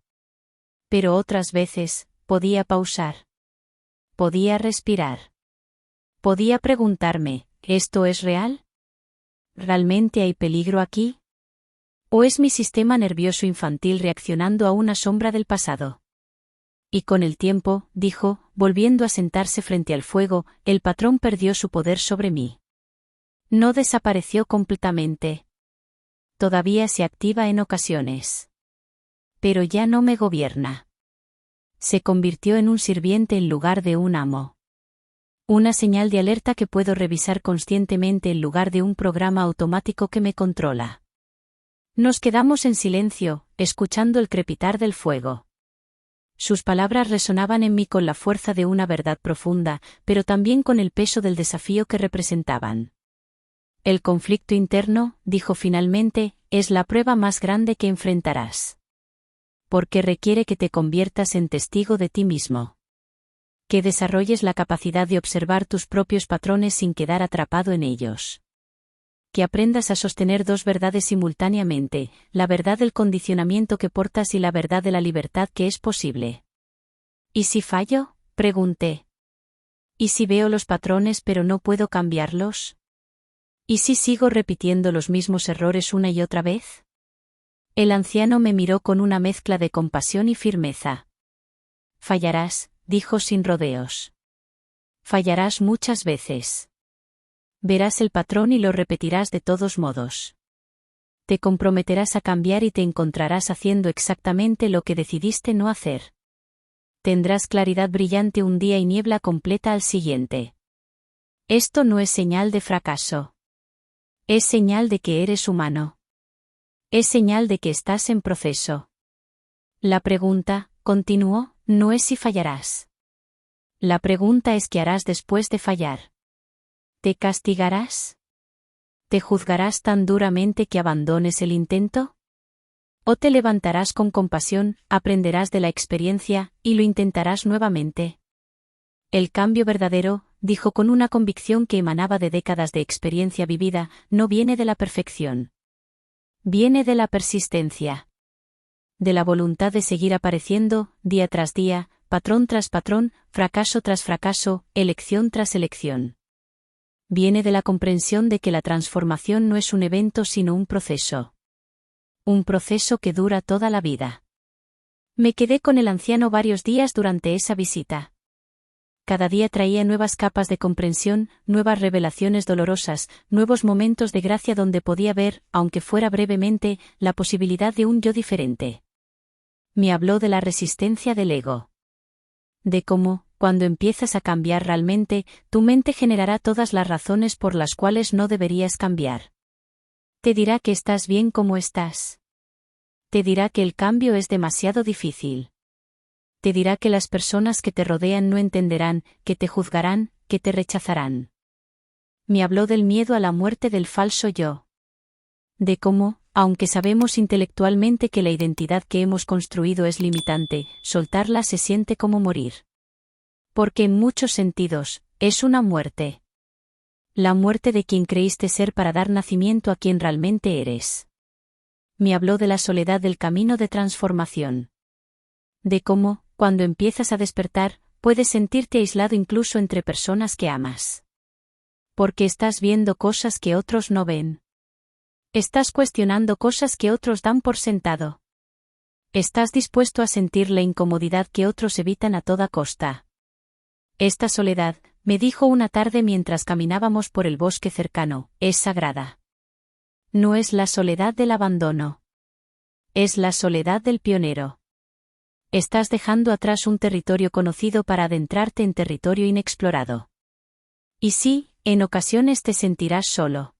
Pero otras veces, podía pausar. Podía respirar. Podía preguntarme, ¿esto es real? ¿Realmente hay peligro aquí? ¿O es mi sistema nervioso infantil reaccionando a una sombra del pasado? Y con el tiempo, dijo, volviendo a sentarse frente al fuego, el patrón perdió su poder sobre mí. No desapareció completamente. Todavía se activa en ocasiones. Pero ya no me gobierna. Se convirtió en un sirviente en lugar de un amo. Una señal de alerta que puedo revisar conscientemente en lugar de un programa automático que me controla. Nos quedamos en silencio, escuchando el crepitar del fuego. Sus palabras resonaban en mí con la fuerza de una verdad profunda, pero también con el peso del desafío que representaban. El conflicto interno, dijo finalmente, es la prueba más grande que enfrentarás. Porque requiere que te conviertas en testigo de ti mismo. Que desarrolles la capacidad de observar tus propios patrones sin quedar atrapado en ellos. Que aprendas a sostener dos verdades simultáneamente, la verdad del condicionamiento que portas y la verdad de la libertad que es posible. ¿Y si fallo?, pregunté. ¿Y si veo los patrones pero no puedo cambiarlos? ¿Y si sigo repitiendo los mismos errores una y otra vez? El anciano me miró con una mezcla de compasión y firmeza. Fallarás, dijo sin rodeos. Fallarás muchas veces. Verás el patrón y lo repetirás de todos modos. Te comprometerás a cambiar y te encontrarás haciendo exactamente lo que decidiste no hacer. Tendrás claridad brillante un día y niebla completa al siguiente. Esto no es señal de fracaso. Es señal de que eres humano. Es señal de que estás en proceso. La pregunta, continuó, no es si fallarás. La pregunta es qué harás después de fallar. ¿Te castigarás? ¿Te juzgarás tan duramente que abandones el intento? ¿O te levantarás con compasión, aprenderás de la experiencia, y lo intentarás nuevamente? El cambio verdadero, dijo con una convicción que emanaba de décadas de experiencia vivida, no viene de la perfección. Viene de la persistencia. De la voluntad de seguir apareciendo, día tras día, patrón tras patrón, fracaso tras fracaso, elección tras elección. Viene de la comprensión de que la transformación no es un evento sino un proceso. Un proceso que dura toda la vida. Me quedé con el anciano varios días durante esa visita. Cada día traía nuevas capas de comprensión, nuevas revelaciones dolorosas, nuevos momentos de gracia donde podía ver, aunque fuera brevemente, la posibilidad de un yo diferente. Me habló de la resistencia del ego. De cómo, cuando empiezas a cambiar realmente, tu mente generará todas las razones por las cuales no deberías cambiar. Te dirá que estás bien como estás. Te dirá que el cambio es demasiado difícil. Te dirá que las personas que te rodean no entenderán, que te juzgarán, que te rechazarán. Me habló del miedo a la muerte del falso yo. De cómo, aunque sabemos intelectualmente que la identidad que hemos construido es limitante, soltarla se siente como morir. Porque en muchos sentidos, es una muerte. La muerte de quien creíste ser para dar nacimiento a quien realmente eres. Me habló de la soledad del camino de transformación. De cómo, cuando empiezas a despertar, puedes sentirte aislado incluso entre personas que amas. Porque estás viendo cosas que otros no ven. Estás cuestionando cosas que otros dan por sentado. Estás dispuesto a sentir la incomodidad que otros evitan a toda costa. Esta soledad, me dijo una tarde mientras caminábamos por el bosque cercano, es sagrada. No es la soledad del abandono. Es la soledad del pionero. Estás dejando atrás un territorio conocido para adentrarte en territorio inexplorado. Y sí, en ocasiones te sentirás solo.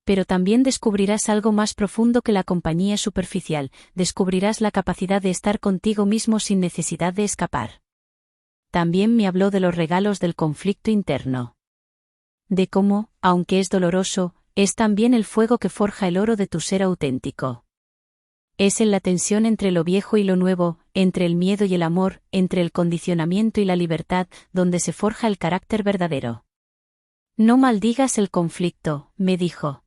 Pero también descubrirás algo más profundo que la compañía superficial, descubrirás la capacidad de estar contigo mismo sin necesidad de escapar. También me habló de los regalos del conflicto interno. De cómo, aunque es doloroso, es también el fuego que forja el oro de tu ser auténtico. Es en la tensión entre lo viejo y lo nuevo, entre el miedo y el amor, entre el condicionamiento y la libertad, donde se forja el carácter verdadero. No maldigas el conflicto, me dijo.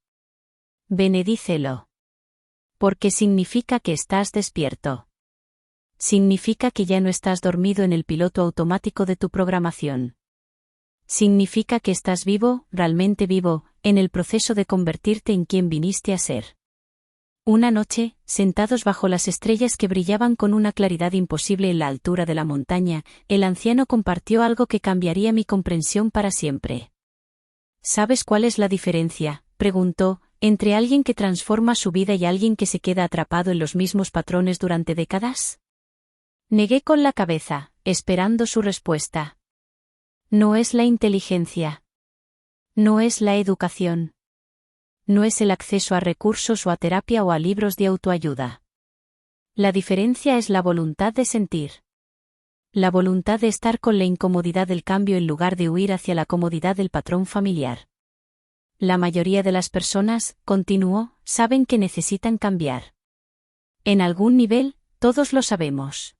Benedícelo. Porque significa que estás despierto. Significa que ya no estás dormido en el piloto automático de tu programación. Significa que estás vivo, realmente vivo, en el proceso de convertirte en quien viniste a ser. Una noche, sentados bajo las estrellas que brillaban con una claridad imposible en la altura de la montaña, el anciano compartió algo que cambiaría mi comprensión para siempre. ¿Sabes cuál es la diferencia?, preguntó, entre alguien que transforma su vida y alguien que se queda atrapado en los mismos patrones durante décadas? Negué con la cabeza, esperando su respuesta. No es la inteligencia. No es la educación. No es el acceso a recursos o a terapia o a libros de autoayuda. La diferencia es la voluntad de sentir. La voluntad de estar con la incomodidad del cambio en lugar de huir hacia la comodidad del patrón familiar. La mayoría de las personas, continuó, saben que necesitan cambiar. En algún nivel, todos lo sabemos.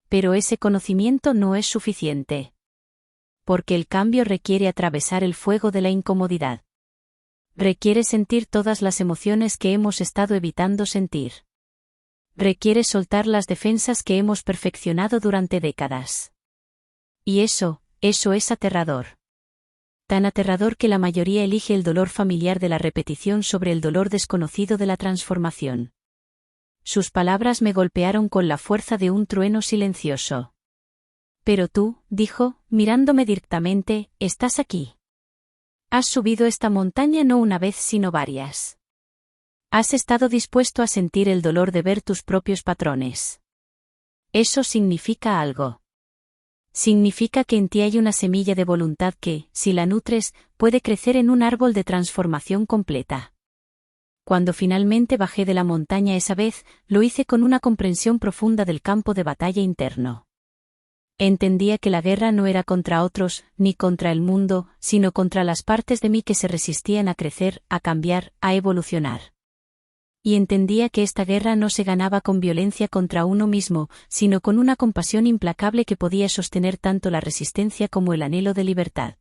Pero ese conocimiento no es suficiente. Porque el cambio requiere atravesar el fuego de la incomodidad. Requiere sentir todas las emociones que hemos estado evitando sentir. Requiere soltar las defensas que hemos perfeccionado durante décadas. Y eso es aterrador. Tan aterrador que la mayoría elige el dolor familiar de la repetición sobre el dolor desconocido de la transformación. Sus palabras me golpearon con la fuerza de un trueno silencioso. Pero tú, dijo, mirándome directamente, estás aquí. Has subido esta montaña no una vez sino varias. Has estado dispuesto a sentir el dolor de ver tus propios patrones. Eso significa algo. Significa que en ti hay una semilla de voluntad que, si la nutres, puede crecer en un árbol de transformación completa. Cuando finalmente bajé de la montaña esa vez, lo hice con una comprensión profunda del campo de batalla interno. Entendía que la guerra no era contra otros, ni contra el mundo, sino contra las partes de mí que se resistían a crecer, a cambiar, a evolucionar. Y entendía que esta guerra no se ganaba con violencia contra uno mismo, sino con una compasión implacable que podía sostener tanto la resistencia como el anhelo de libertad.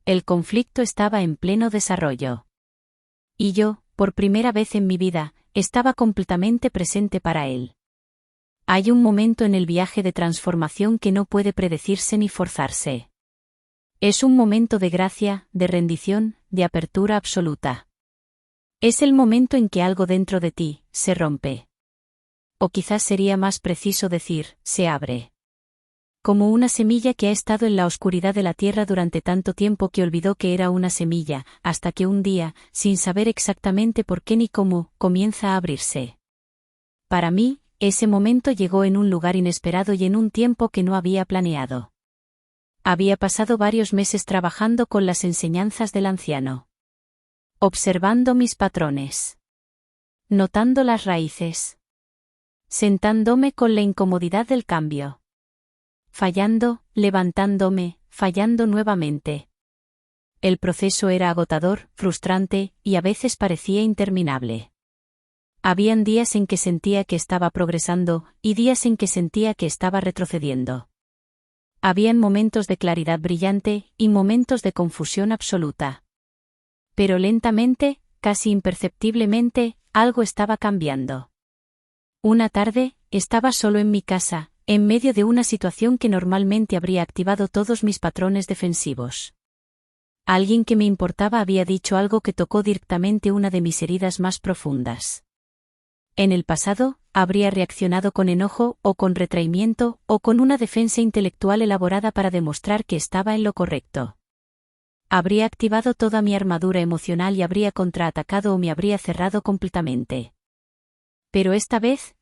El conflicto estaba en pleno desarrollo. Y yo, por primera vez en mi vida, estaba completamente presente para él. Hay un momento en el viaje de transformación que no puede predecirse ni forzarse. Es un momento de gracia, de rendición, de apertura absoluta. Es el momento en que algo dentro de ti se rompe. O quizás sería más preciso decir, se abre. Como una semilla que ha estado en la oscuridad de la tierra durante tanto tiempo que olvidó que era una semilla, hasta que un día, sin saber exactamente por qué ni cómo, comienza a abrirse. Para mí, ese momento llegó en un lugar inesperado y en un tiempo que no había planeado. Había pasado varios meses trabajando con las enseñanzas del anciano. Observando mis patrones. Notando las raíces. Sentándome con la incomodidad del cambio. Fallando, levantándome, fallando nuevamente. El proceso era agotador, frustrante, y a veces parecía interminable. Habían días en que sentía que estaba progresando, y días en que sentía que estaba retrocediendo. Habían momentos de claridad brillante, y momentos de confusión absoluta. Pero lentamente, casi imperceptiblemente, algo estaba cambiando. Una tarde, estaba solo en mi casa, en medio de una situación que normalmente habría activado todos mis patrones defensivos. Alguien que me importaba había dicho algo que tocó directamente una de mis heridas más profundas. En el pasado, habría reaccionado con enojo, o con retraimiento, o con una defensa intelectual elaborada para demostrar que estaba en lo correcto. Habría activado toda mi armadura emocional y habría contraatacado o me habría cerrado completamente. Pero esta vez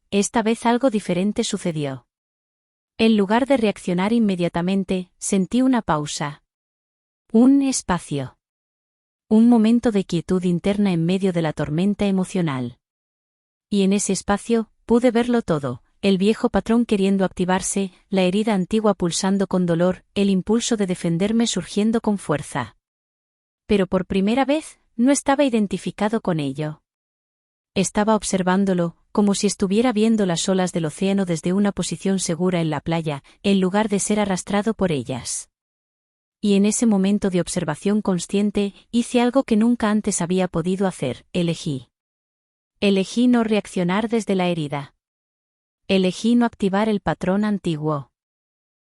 algo diferente sucedió. En lugar de reaccionar inmediatamente, sentí una pausa. Un espacio. Un momento de quietud interna en medio de la tormenta emocional. Y en ese espacio, pude verlo todo, el viejo patrón queriendo activarse, la herida antigua pulsando con dolor, el impulso de defenderme surgiendo con fuerza. Pero por primera vez, no estaba identificado con ello. Estaba observándolo, como si estuviera viendo las olas del océano desde una posición segura en la playa, en lugar de ser arrastrado por ellas. Y en ese momento de observación consciente, hice algo que nunca antes había podido hacer, elegí. Elegí no reaccionar desde la herida. Elegí no activar el patrón antiguo.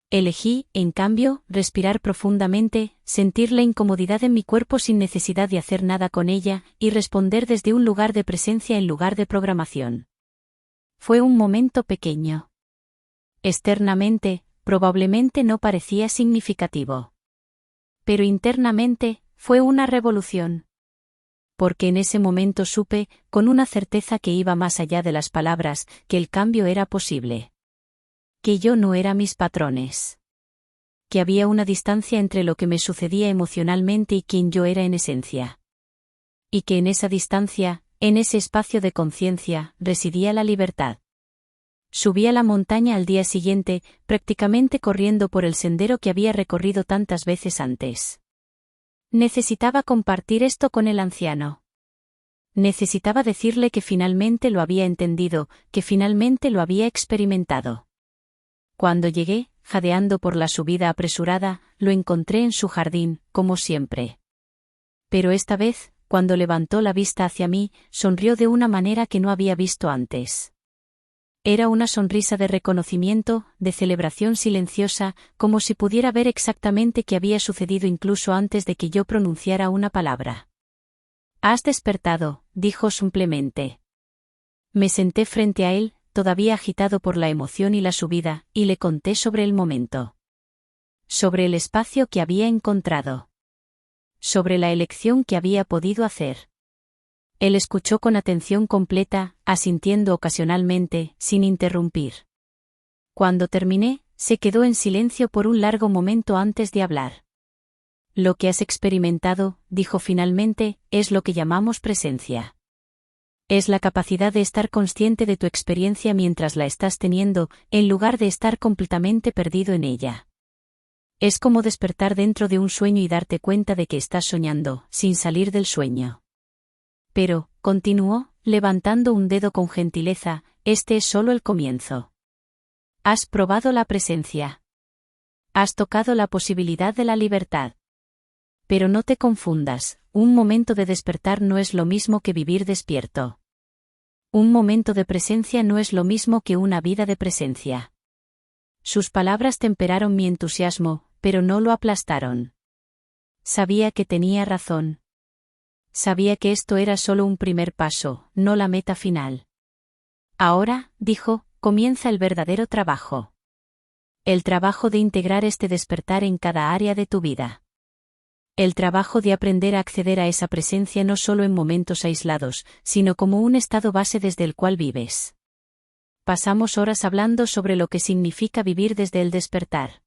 Elegí, en cambio, respirar profundamente, sentir la incomodidad en mi cuerpo sin necesidad de hacer nada con ella, y responder desde un lugar de presencia en lugar de programación. Fue un momento pequeño. Externamente, probablemente no parecía significativo. Pero internamente, fue una revolución. Porque en ese momento supe, con una certeza que iba más allá de las palabras, que el cambio era posible. Que yo no era mis patrones. Que había una distancia entre lo que me sucedía emocionalmente y quien yo era en esencia. Y que en esa distancia, en ese espacio de conciencia, residía la libertad. Subí a la montaña al día siguiente, prácticamente corriendo por el sendero que había recorrido tantas veces antes. Necesitaba compartir esto con el anciano. Necesitaba decirle que finalmente lo había entendido, que finalmente lo había experimentado. Cuando llegué, jadeando por la subida apresurada, lo encontré en su jardín, como siempre. Pero esta vez, cuando levantó la vista hacia mí, sonrió de una manera que no había visto antes. Era una sonrisa de reconocimiento, de celebración silenciosa, como si pudiera ver exactamente qué había sucedido incluso antes de que yo pronunciara una palabra. «Has despertado», dijo simplemente. Me senté frente a él, todavía agitado por la emoción y la subida, y le conté sobre el momento. Sobre el espacio que había encontrado. Sobre la elección que había podido hacer. Él escuchó con atención completa, asintiendo ocasionalmente, sin interrumpir. Cuando terminé, se quedó en silencio por un largo momento antes de hablar. Lo que has experimentado, dijo finalmente, es lo que llamamos presencia. Es la capacidad de estar consciente de tu experiencia mientras la estás teniendo, en lugar de estar completamente perdido en ella. Es como despertar dentro de un sueño y darte cuenta de que estás soñando, sin salir del sueño. Pero, continuó, levantando un dedo con gentileza, este es solo el comienzo. Has probado la presencia. Has tocado la posibilidad de la libertad. Pero no te confundas, un momento de despertar no es lo mismo que vivir despierto. Un momento de presencia no es lo mismo que una vida de presencia. Sus palabras temperaron mi entusiasmo, pero no lo aplastaron. Sabía que tenía razón. Sabía que esto era solo un primer paso, no la meta final. Ahora, dijo, comienza el verdadero trabajo. El trabajo de integrar este despertar en cada área de tu vida. El trabajo de aprender a acceder a esa presencia no solo en momentos aislados, sino como un estado base desde el cual vives. Pasamos horas hablando sobre lo que significa vivir desde el despertar.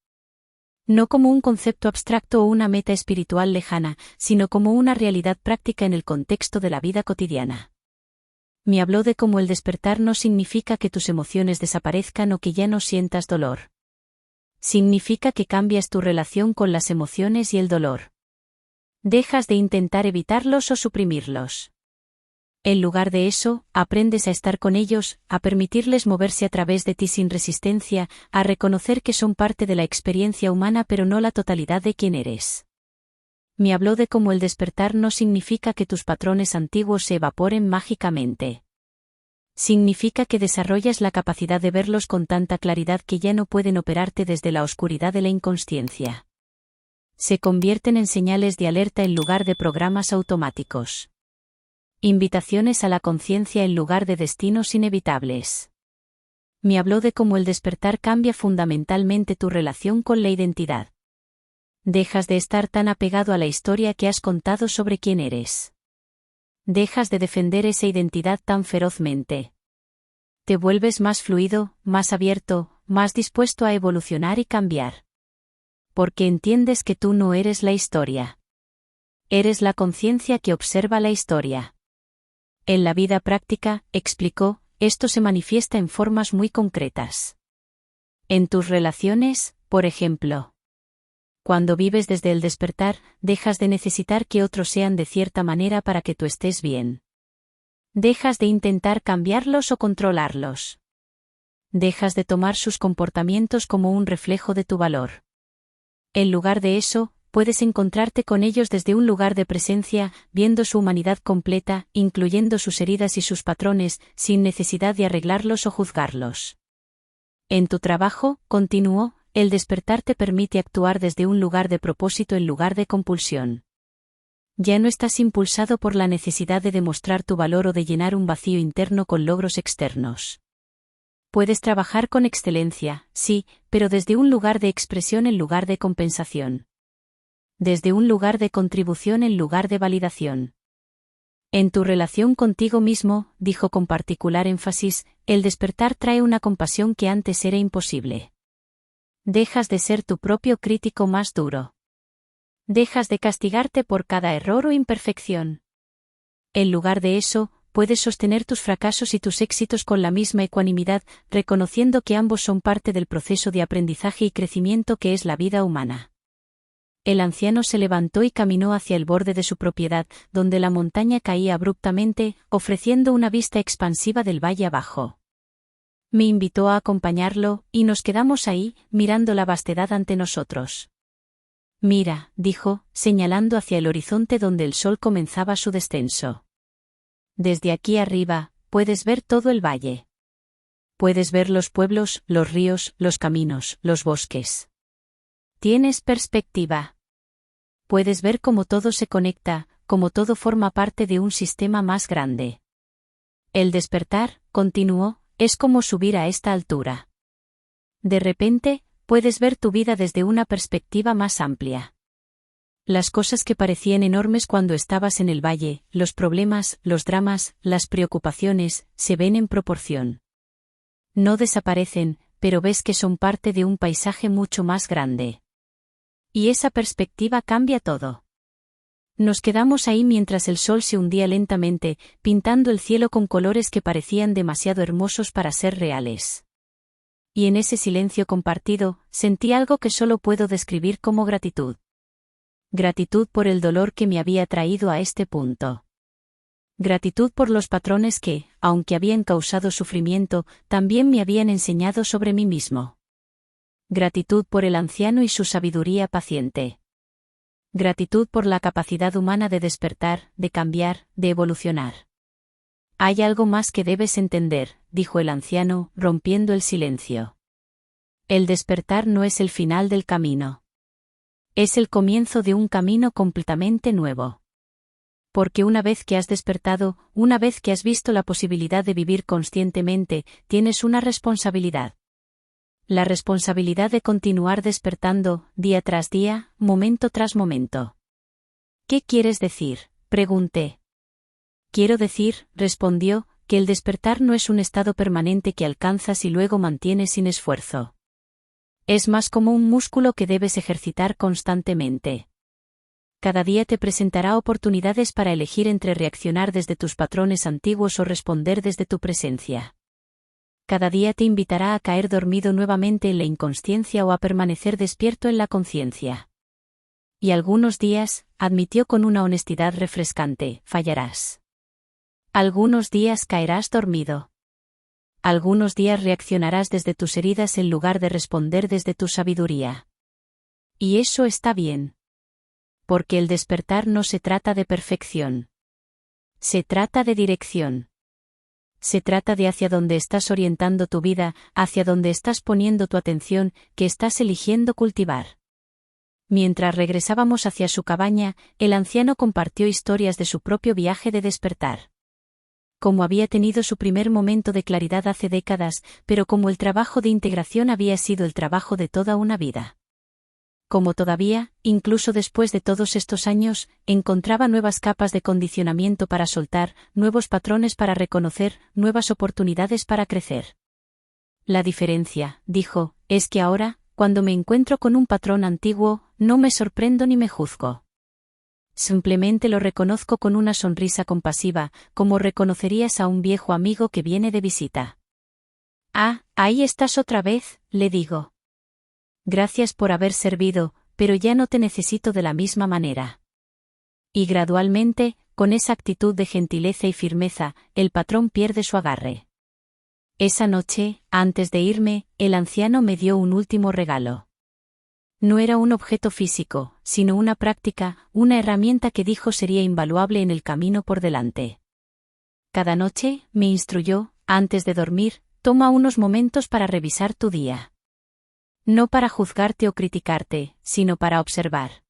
No como un concepto abstracto o una meta espiritual lejana, sino como una realidad práctica en el contexto de la vida cotidiana. Me habló de cómo el despertar no significa que tus emociones desaparezcan o que ya no sientas dolor. Significa que cambias tu relación con las emociones y el dolor. Dejas de intentar evitarlos o suprimirlos. En lugar de eso, aprendes a estar con ellos, a permitirles moverse a través de ti sin resistencia, a reconocer que son parte de la experiencia humana pero no la totalidad de quien eres. Me habló de cómo el despertar no significa que tus patrones antiguos se evaporen mágicamente. Significa que desarrollas la capacidad de verlos con tanta claridad que ya no pueden operarte desde la oscuridad de la inconsciencia. Se convierten en señales de alerta en lugar de programas automáticos. Invitaciones a la conciencia en lugar de destinos inevitables. Me habló de cómo el despertar cambia fundamentalmente tu relación con la identidad. Dejas de estar tan apegado a la historia que has contado sobre quién eres. Dejas de defender esa identidad tan ferozmente. Te vuelves más fluido, más abierto, más dispuesto a evolucionar y cambiar. Porque entiendes que tú no eres la historia. Eres la conciencia que observa la historia. En la vida práctica, explicó, esto se manifiesta en formas muy concretas. En tus relaciones, por ejemplo. Cuando vives desde el despertar, dejas de necesitar que otros sean de cierta manera para que tú estés bien. Dejas de intentar cambiarlos o controlarlos. Dejas de tomar sus comportamientos como un reflejo de tu valor. En lugar de eso, puedes encontrarte con ellos desde un lugar de presencia, viendo su humanidad completa, incluyendo sus heridas y sus patrones, sin necesidad de arreglarlos o juzgarlos. En tu trabajo, continuó, el despertar te permite actuar desde un lugar de propósito en lugar de compulsión. Ya no estás impulsado por la necesidad de demostrar tu valor o de llenar un vacío interno con logros externos. Puedes trabajar con excelencia, sí, pero desde un lugar de expresión en lugar de compensación. Desde un lugar de contribución en lugar de validación. En tu relación contigo mismo, dijo con particular énfasis, el despertar trae una compasión que antes era imposible. Dejas de ser tu propio crítico más duro. Dejas de castigarte por cada error o imperfección. En lugar de eso, puedes sostener tus fracasos y tus éxitos con la misma ecuanimidad, reconociendo que ambos son parte del proceso de aprendizaje y crecimiento que es la vida humana. El anciano se levantó y caminó hacia el borde de su propiedad, donde la montaña caía abruptamente, ofreciendo una vista expansiva del valle abajo. Me invitó a acompañarlo, y nos quedamos ahí, mirando la vastedad ante nosotros. Mira, dijo, señalando hacia el horizonte donde el sol comenzaba su descenso. Desde aquí arriba, puedes ver todo el valle. Puedes ver los pueblos, los ríos, los caminos, los bosques. Tienes perspectiva. Puedes ver cómo todo se conecta, cómo todo forma parte de un sistema más grande. El despertar, continuó, es como subir a esta altura. De repente, puedes ver tu vida desde una perspectiva más amplia. Las cosas que parecían enormes cuando estabas en el valle, los problemas, los dramas, las preocupaciones, se ven en proporción. No desaparecen, pero ves que son parte de un paisaje mucho más grande. Y esa perspectiva cambia todo. Nos quedamos ahí mientras el sol se hundía lentamente, pintando el cielo con colores que parecían demasiado hermosos para ser reales. Y en ese silencio compartido, sentí algo que solo puedo describir como gratitud. Gratitud por el dolor que me había traído a este punto. Gratitud por los patrones que, aunque habían causado sufrimiento, también me habían enseñado sobre mí mismo. Gratitud por el anciano y su sabiduría paciente. Gratitud por la capacidad humana de despertar, de cambiar, de evolucionar. Hay algo más que debes entender, dijo el anciano, rompiendo el silencio. El despertar no es el final del camino. Es el comienzo de un camino completamente nuevo. Porque una vez que has despertado, una vez que has visto la posibilidad de vivir conscientemente, tienes una responsabilidad. La responsabilidad de continuar despertando, día tras día, momento tras momento. ¿Qué quieres decir?, pregunté. Quiero decir, respondió, que el despertar no es un estado permanente que alcanzas y luego mantienes sin esfuerzo. Es más como un músculo que debes ejercitar constantemente. Cada día te presentará oportunidades para elegir entre reaccionar desde tus patrones antiguos o responder desde tu presencia. Cada día te invitará a caer dormido nuevamente en la inconsciencia o a permanecer despierto en la conciencia. Y algunos días, admitió con una honestidad refrescante, fallarás. Algunos días caerás dormido. Algunos días reaccionarás desde tus heridas en lugar de responder desde tu sabiduría. Y eso está bien. Porque el despertar no se trata de perfección. Se trata de dirección. Se trata de hacia dónde estás orientando tu vida, hacia dónde estás poniendo tu atención, que estás eligiendo cultivar. Mientras regresábamos hacia su cabaña, el anciano compartió historias de su propio viaje de despertar. Como había tenido su primer momento de claridad hace décadas, pero como el trabajo de integración había sido el trabajo de toda una vida. Como todavía, incluso después de todos estos años, encontraba nuevas capas de condicionamiento para soltar, nuevos patrones para reconocer, nuevas oportunidades para crecer. La diferencia, dijo, es que ahora, cuando me encuentro con un patrón antiguo, no me sorprendo ni me juzgo. Simplemente lo reconozco con una sonrisa compasiva, como reconocerías a un viejo amigo que viene de visita. Ah, ahí estás otra vez, le digo. Gracias por haber servido, pero ya no te necesito de la misma manera. Y gradualmente, con esa actitud de gentileza y firmeza, el patrón pierde su agarre. Esa noche, antes de irme, el anciano me dio un último regalo. No era un objeto físico, sino una práctica, una herramienta que dijo sería invaluable en el camino por delante. Cada noche, me instruyó, antes de dormir, toma unos momentos para revisar tu día. No para juzgarte o criticarte, sino para observar.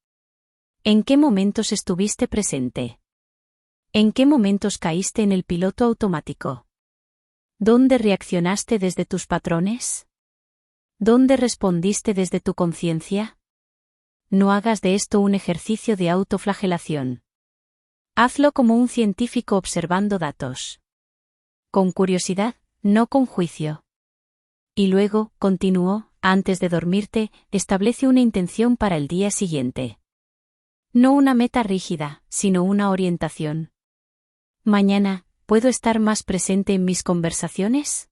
¿En qué momentos estuviste presente? ¿En qué momentos caíste en el piloto automático? ¿Dónde reaccionaste desde tus patrones? ¿Dónde respondiste desde tu conciencia? No hagas de esto un ejercicio de autoflagelación. Hazlo como un científico observando datos. Con curiosidad, no con juicio. Y luego, continuó, antes de dormirte, establece una intención para el día siguiente. No una meta rígida, sino una orientación. Mañana, ¿puedo estar más presente en mis conversaciones?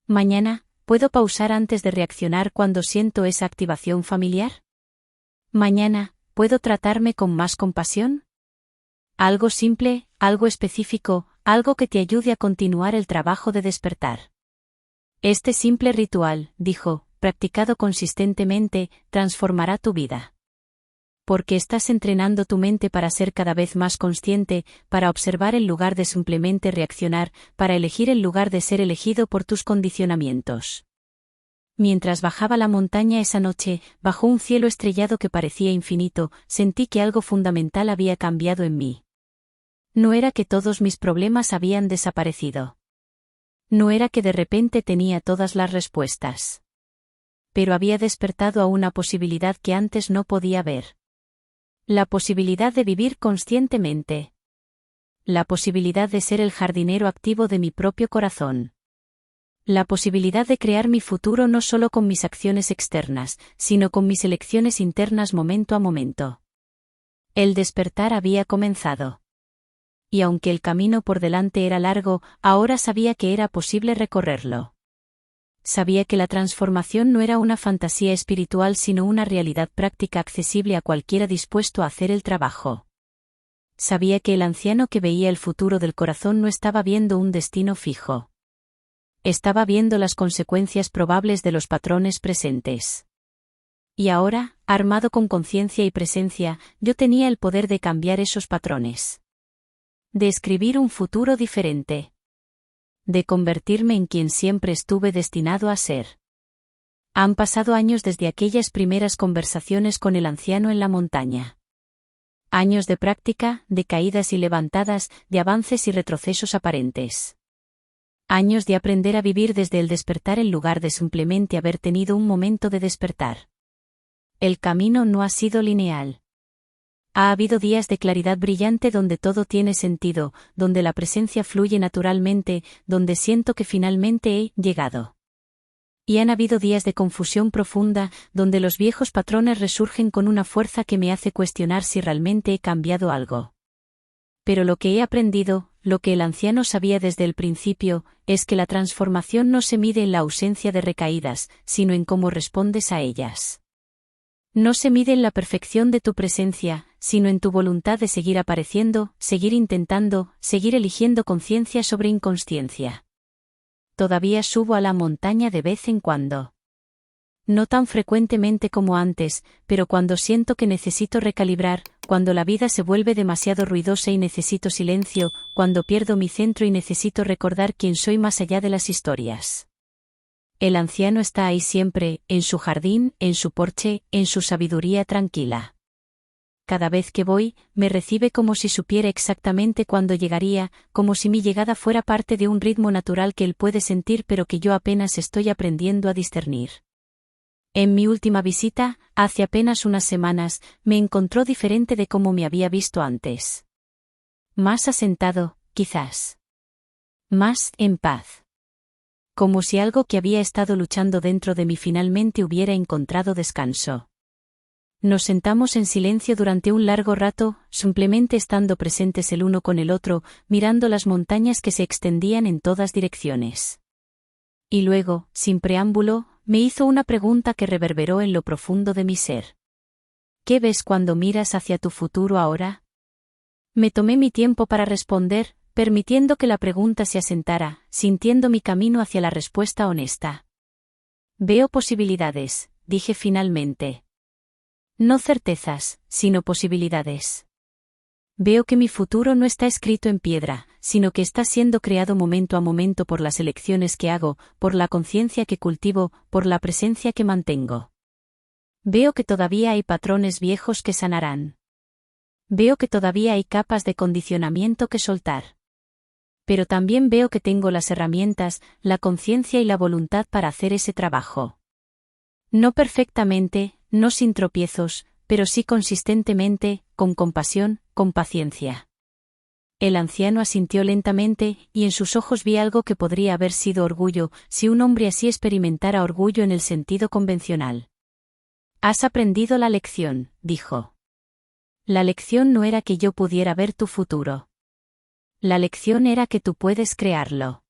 Mañana, ¿puedo pausar antes de reaccionar cuando siento esa activación familiar? Mañana, ¿puedo tratarme con más compasión? Algo simple, algo específico, algo que te ayude a continuar el trabajo de despertar. Este simple ritual, dijo, practicado consistentemente, transformará tu vida. Porque estás entrenando tu mente para ser cada vez más consciente, para observar en lugar de simplemente reaccionar, para elegir en lugar de ser elegido por tus condicionamientos. Mientras bajaba la montaña esa noche, bajo un cielo estrellado que parecía infinito, sentí que algo fundamental había cambiado en mí. No era que todos mis problemas habían desaparecido. No era que de repente tenía todas las respuestas. Pero había despertado a una posibilidad que antes no podía ver. La posibilidad de vivir conscientemente. La posibilidad de ser el jardinero activo de mi propio corazón. La posibilidad de crear mi futuro no solo con mis acciones externas, sino con mis elecciones internas momento a momento. El despertar había comenzado. Y aunque el camino por delante era largo, ahora sabía que era posible recorrerlo. Sabía que la transformación no era una fantasía espiritual sino una realidad práctica accesible a cualquiera dispuesto a hacer el trabajo. Sabía que el anciano que veía el futuro del corazón no estaba viendo un destino fijo. Estaba viendo las consecuencias probables de los patrones presentes. Y ahora, armado con conciencia y presencia, yo tenía el poder de cambiar esos patrones. De escribir un futuro diferente. De convertirme en quien siempre estuve destinado a ser. Han pasado años desde aquellas primeras conversaciones con el anciano en la montaña. Años de práctica, de caídas y levantadas, de avances y retrocesos aparentes. Años de aprender a vivir desde el despertar en lugar de simplemente haber tenido un momento de despertar. El camino no ha sido lineal. Ha habido días de claridad brillante donde todo tiene sentido, donde la presencia fluye naturalmente, donde siento que finalmente he llegado. Y han habido días de confusión profunda, donde los viejos patrones resurgen con una fuerza que me hace cuestionar si realmente he cambiado algo. Pero lo que he aprendido, lo que el anciano sabía desde el principio, es que la transformación no se mide en la ausencia de recaídas, sino en cómo respondes a ellas. No se mide en la perfección de tu presencia, sino en tu voluntad de seguir apareciendo, seguir intentando, seguir eligiendo conciencia sobre inconsciencia. Todavía subo a la montaña de vez en cuando. No tan frecuentemente como antes, pero cuando siento que necesito recalibrar, cuando la vida se vuelve demasiado ruidosa y necesito silencio, cuando pierdo mi centro y necesito recordar quién soy más allá de las historias. El anciano está ahí siempre, en su jardín, en su porche, en su sabiduría tranquila. Cada vez que voy, me recibe como si supiera exactamente cuándo llegaría, como si mi llegada fuera parte de un ritmo natural que él puede sentir pero que yo apenas estoy aprendiendo a discernir. En mi última visita, hace apenas unas semanas, me encontró diferente de como me había visto antes. Más asentado, quizás. Más en paz. Como si algo que había estado luchando dentro de mí finalmente hubiera encontrado descanso. Nos sentamos en silencio durante un largo rato, simplemente estando presentes el uno con el otro, mirando las montañas que se extendían en todas direcciones. Y luego, sin preámbulo, me hizo una pregunta que reverberó en lo profundo de mi ser. ¿Qué ves cuando miras hacia tu futuro ahora? Me tomé mi tiempo para responder, permitiendo que la pregunta se asentara, sintiendo mi camino hacia la respuesta honesta. Veo posibilidades, dije finalmente. No certezas, sino posibilidades. Veo que mi futuro no está escrito en piedra, sino que está siendo creado momento a momento por las elecciones que hago, por la conciencia que cultivo, por la presencia que mantengo. Veo que todavía hay patrones viejos que sanarán. Veo que todavía hay capas de condicionamiento que soltar. Pero también veo que tengo las herramientas, la conciencia y la voluntad para hacer ese trabajo. No perfectamente, no sin tropiezos, pero sí consistentemente, con compasión, con paciencia. El anciano asintió lentamente, y en sus ojos vi algo que podría haber sido orgullo, si un hombre así experimentara orgullo en el sentido convencional. Has aprendido la lección, dijo. La lección no era que yo pudiera ver tu futuro. La lección era que tú puedes crearlo.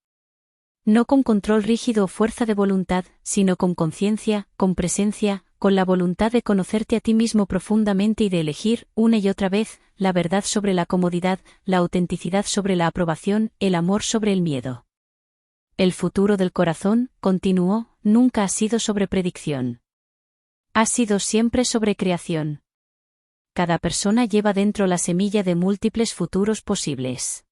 No con control rígido o fuerza de voluntad, sino con conciencia, con presencia, con la voluntad de conocerte a ti mismo profundamente y de elegir, una y otra vez, la verdad sobre la comodidad, la autenticidad sobre la aprobación, el amor sobre el miedo. El futuro del corazón, continuó, nunca ha sido sobre predicción. Ha sido siempre sobre creación. Cada persona lleva dentro la semilla de múltiples futuros posibles.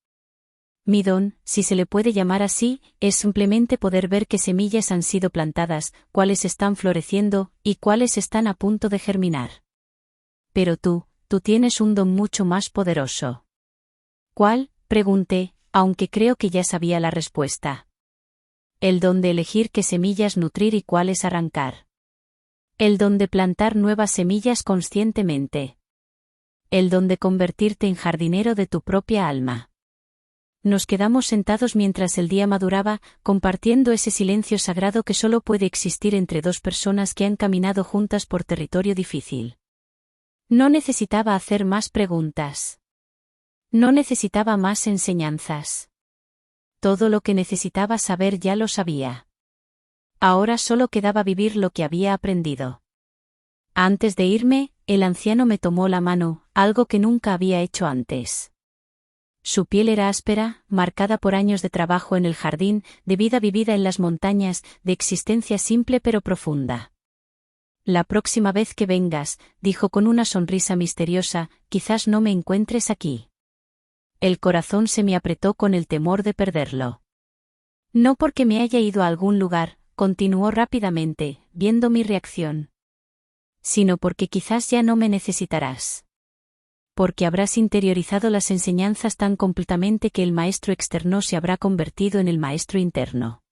Mi don, si se le puede llamar así, es simplemente poder ver qué semillas han sido plantadas, cuáles están floreciendo, y cuáles están a punto de germinar. Pero tú tienes un don mucho más poderoso. ¿Cuál?, pregunté, aunque creo que ya sabía la respuesta. El don de elegir qué semillas nutrir y cuáles arrancar. El don de plantar nuevas semillas conscientemente. El don de convertirte en jardinero de tu propia alma. Nos quedamos sentados mientras el día maduraba, compartiendo ese silencio sagrado que solo puede existir entre dos personas que han caminado juntas por territorio difícil. No necesitaba hacer más preguntas. No necesitaba más enseñanzas. Todo lo que necesitaba saber ya lo sabía. Ahora solo quedaba vivir lo que había aprendido. Antes de irme, el anciano me tomó la mano, algo que nunca había hecho antes. Su piel era áspera, marcada por años de trabajo en el jardín, de vida vivida en las montañas, de existencia simple pero profunda. La próxima vez que vengas, dijo con una sonrisa misteriosa, quizás no me encuentres aquí. El corazón se me apretó con el temor de perderlo. No porque me haya ido a algún lugar, continuó rápidamente, viendo mi reacción. Sino porque quizás ya no me necesitarás. Porque habrás interiorizado las enseñanzas tan completamente que el maestro externo se habrá convertido en el maestro interno.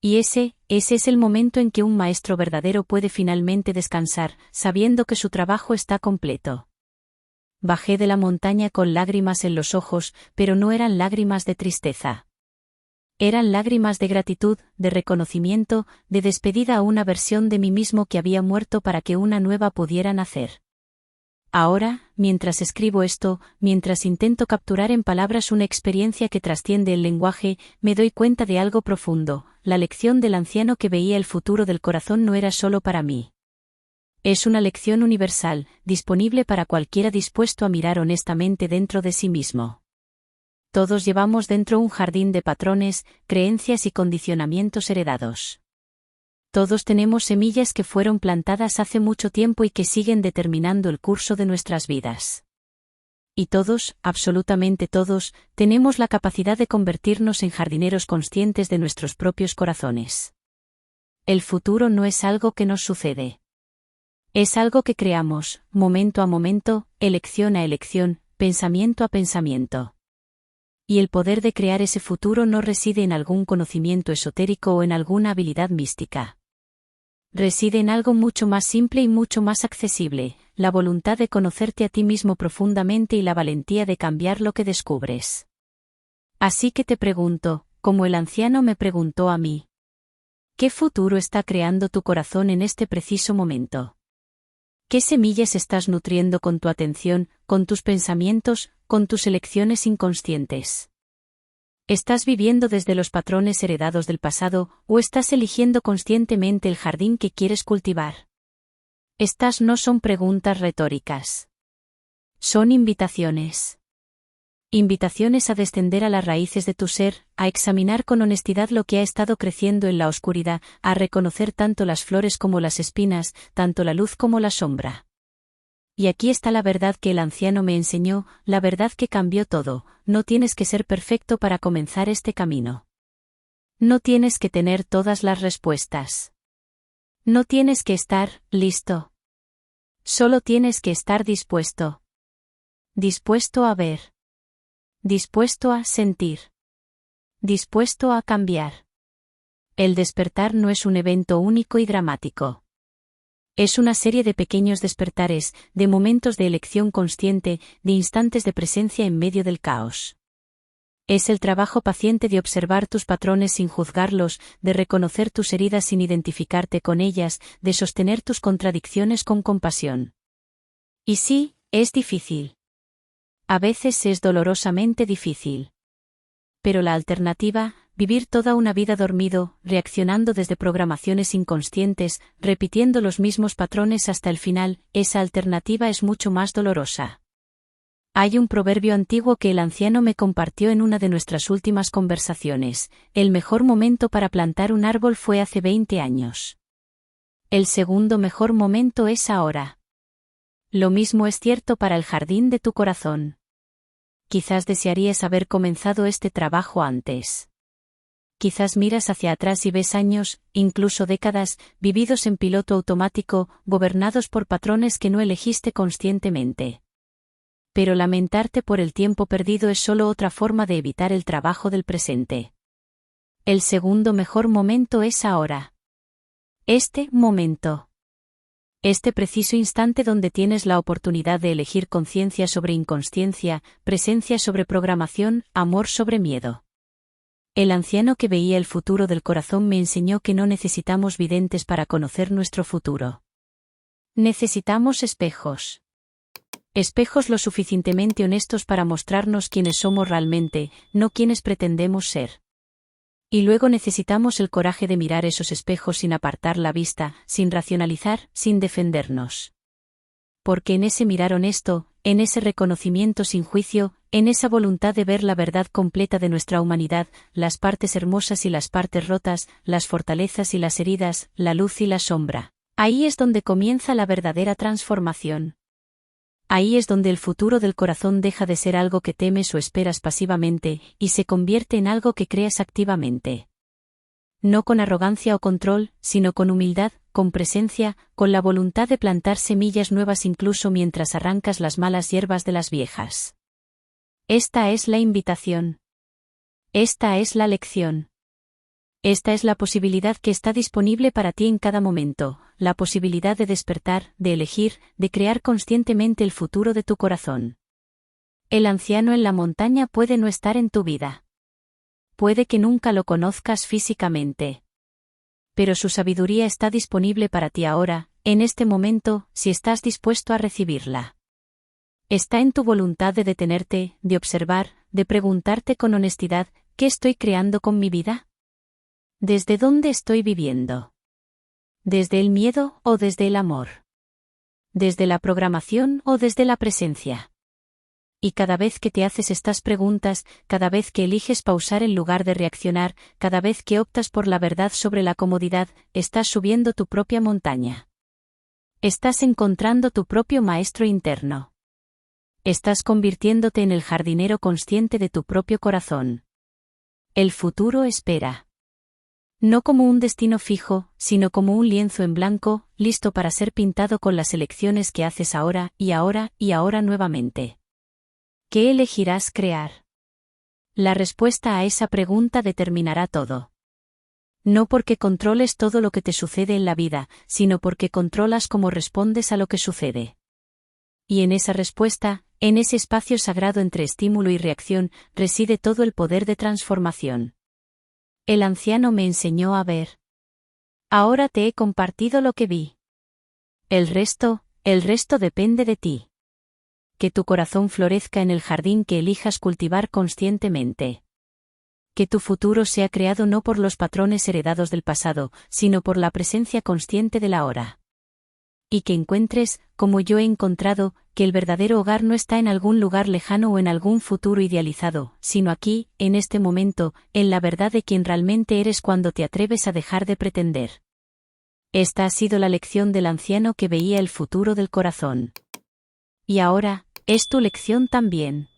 Y ese es el momento en que un maestro verdadero puede finalmente descansar, sabiendo que su trabajo está completo. Bajé de la montaña con lágrimas en los ojos, pero no eran lágrimas de tristeza. Eran lágrimas de gratitud, de reconocimiento, de despedida a una versión de mí mismo que había muerto para que una nueva pudiera nacer. Ahora, mientras escribo esto, mientras intento capturar en palabras una experiencia que trasciende el lenguaje, me doy cuenta de algo profundo. La lección del anciano que veía el futuro del corazón no era solo para mí. Es una lección universal, disponible para cualquiera dispuesto a mirar honestamente dentro de sí mismo. Todos llevamos dentro un jardín de patrones, creencias y condicionamientos heredados. Todos tenemos semillas que fueron plantadas hace mucho tiempo y que siguen determinando el curso de nuestras vidas. Y todos, absolutamente todos, tenemos la capacidad de convertirnos en jardineros conscientes de nuestros propios corazones. El futuro no es algo que nos sucede. Es algo que creamos, momento a momento, elección a elección, pensamiento a pensamiento. Y el poder de crear ese futuro no reside en algún conocimiento esotérico o en alguna habilidad mística. Reside en algo mucho más simple y mucho más accesible, la voluntad de conocerte a ti mismo profundamente y la valentía de cambiar lo que descubres. Así que te pregunto, como el anciano me preguntó a mí, ¿qué futuro está creando tu corazón en este preciso momento? ¿Qué semillas estás nutriendo con tu atención, con tus pensamientos, con tus elecciones inconscientes? ¿Estás viviendo desde los patrones heredados del pasado, o estás eligiendo conscientemente el jardín que quieres cultivar? Estas no son preguntas retóricas. Son invitaciones. Invitaciones a descender a las raíces de tu ser, a examinar con honestidad lo que ha estado creciendo en la oscuridad, a reconocer tanto las flores como las espinas, tanto la luz como la sombra. Y aquí está la verdad que el anciano me enseñó, la verdad que cambió todo: no tienes que ser perfecto para comenzar este camino. No tienes que tener todas las respuestas. No tienes que estar listo. Solo tienes que estar dispuesto. Dispuesto a ver. Dispuesto a sentir. Dispuesto a cambiar. El despertar no es un evento único y dramático. Es una serie de pequeños despertares, de momentos de elección consciente, de instantes de presencia en medio del caos. Es el trabajo paciente de observar tus patrones sin juzgarlos, de reconocer tus heridas sin identificarte con ellas, de sostener tus contradicciones con compasión. Y sí, es difícil. A veces es dolorosamente difícil. Pero la alternativa, vivir toda una vida dormido, reaccionando desde programaciones inconscientes, repitiendo los mismos patrones hasta el final, esa alternativa es mucho más dolorosa. Hay un proverbio antiguo que el anciano me compartió en una de nuestras últimas conversaciones: el mejor momento para plantar un árbol fue hace 20 años. El segundo mejor momento es ahora. Lo mismo es cierto para el jardín de tu corazón. Quizás desearías haber comenzado este trabajo antes. Quizás miras hacia atrás y ves años, incluso décadas, vividos en piloto automático, gobernados por patrones que no elegiste conscientemente. Pero lamentarte por el tiempo perdido es solo otra forma de evitar el trabajo del presente. El segundo mejor momento es ahora. Este momento. Este preciso instante donde tienes la oportunidad de elegir conciencia sobre inconsciencia, presencia sobre programación, amor sobre miedo. El anciano que veía el futuro del corazón me enseñó que no necesitamos videntes para conocer nuestro futuro. Necesitamos espejos. Espejos lo suficientemente honestos para mostrarnos quiénes somos realmente, no quienes pretendemos ser. Y luego necesitamos el coraje de mirar esos espejos sin apartar la vista, sin racionalizar, sin defendernos. Porque en ese mirar honesto, en ese reconocimiento sin juicio, en esa voluntad de ver la verdad completa de nuestra humanidad, las partes hermosas y las partes rotas, las fortalezas y las heridas, la luz y la sombra, ahí es donde comienza la verdadera transformación. Ahí es donde el futuro del corazón deja de ser algo que temes o esperas pasivamente, y se convierte en algo que creas activamente. No con arrogancia o control, sino con humildad, con presencia, con la voluntad de plantar semillas nuevas incluso mientras arrancas las malas hierbas de las viejas. Esta es la invitación. Esta es la lección. Esta es la posibilidad que está disponible para ti en cada momento, la posibilidad de despertar, de elegir, de crear conscientemente el futuro de tu corazón. El anciano en la montaña puede no estar en tu vida. Puede que nunca lo conozcas físicamente. Pero su sabiduría está disponible para ti ahora, en este momento, si estás dispuesto a recibirla. Está en tu voluntad de detenerte, de observar, de preguntarte con honestidad: ¿qué estoy creando con mi vida? ¿Desde dónde estoy viviendo? ¿Desde el miedo o desde el amor? desde la programación o desde la presencia. Y cada vez que te haces estas preguntas, cada vez que eliges pausar en lugar de reaccionar, cada vez que optas por la verdad sobre la comodidad, estás subiendo tu propia montaña. Estás encontrando tu propio maestro interno. Estás convirtiéndote en el jardinero consciente de tu propio corazón. El futuro espera. No como un destino fijo, sino como un lienzo en blanco, listo para ser pintado con las elecciones que haces ahora y ahora y ahora nuevamente. ¿Qué elegirás crear? La respuesta a esa pregunta determinará todo. No porque controles todo lo que te sucede en la vida, sino porque controlas cómo respondes a lo que sucede. Y en esa respuesta, en ese espacio sagrado entre estímulo y reacción, reside todo el poder de transformación. El anciano me enseñó a ver. Ahora te he compartido lo que vi. El resto depende de ti. Que tu corazón florezca en el jardín que elijas cultivar conscientemente. Que tu futuro sea creado no por los patrones heredados del pasado, sino por la presencia consciente del ahora. Y que encuentres, como yo he encontrado, que el verdadero hogar no está en algún lugar lejano o en algún futuro idealizado, sino aquí, en este momento, en la verdad de quien realmente eres cuando te atreves a dejar de pretender. Esta ha sido la lección del anciano que veía el futuro del corazón. Y ahora, es tu lección también.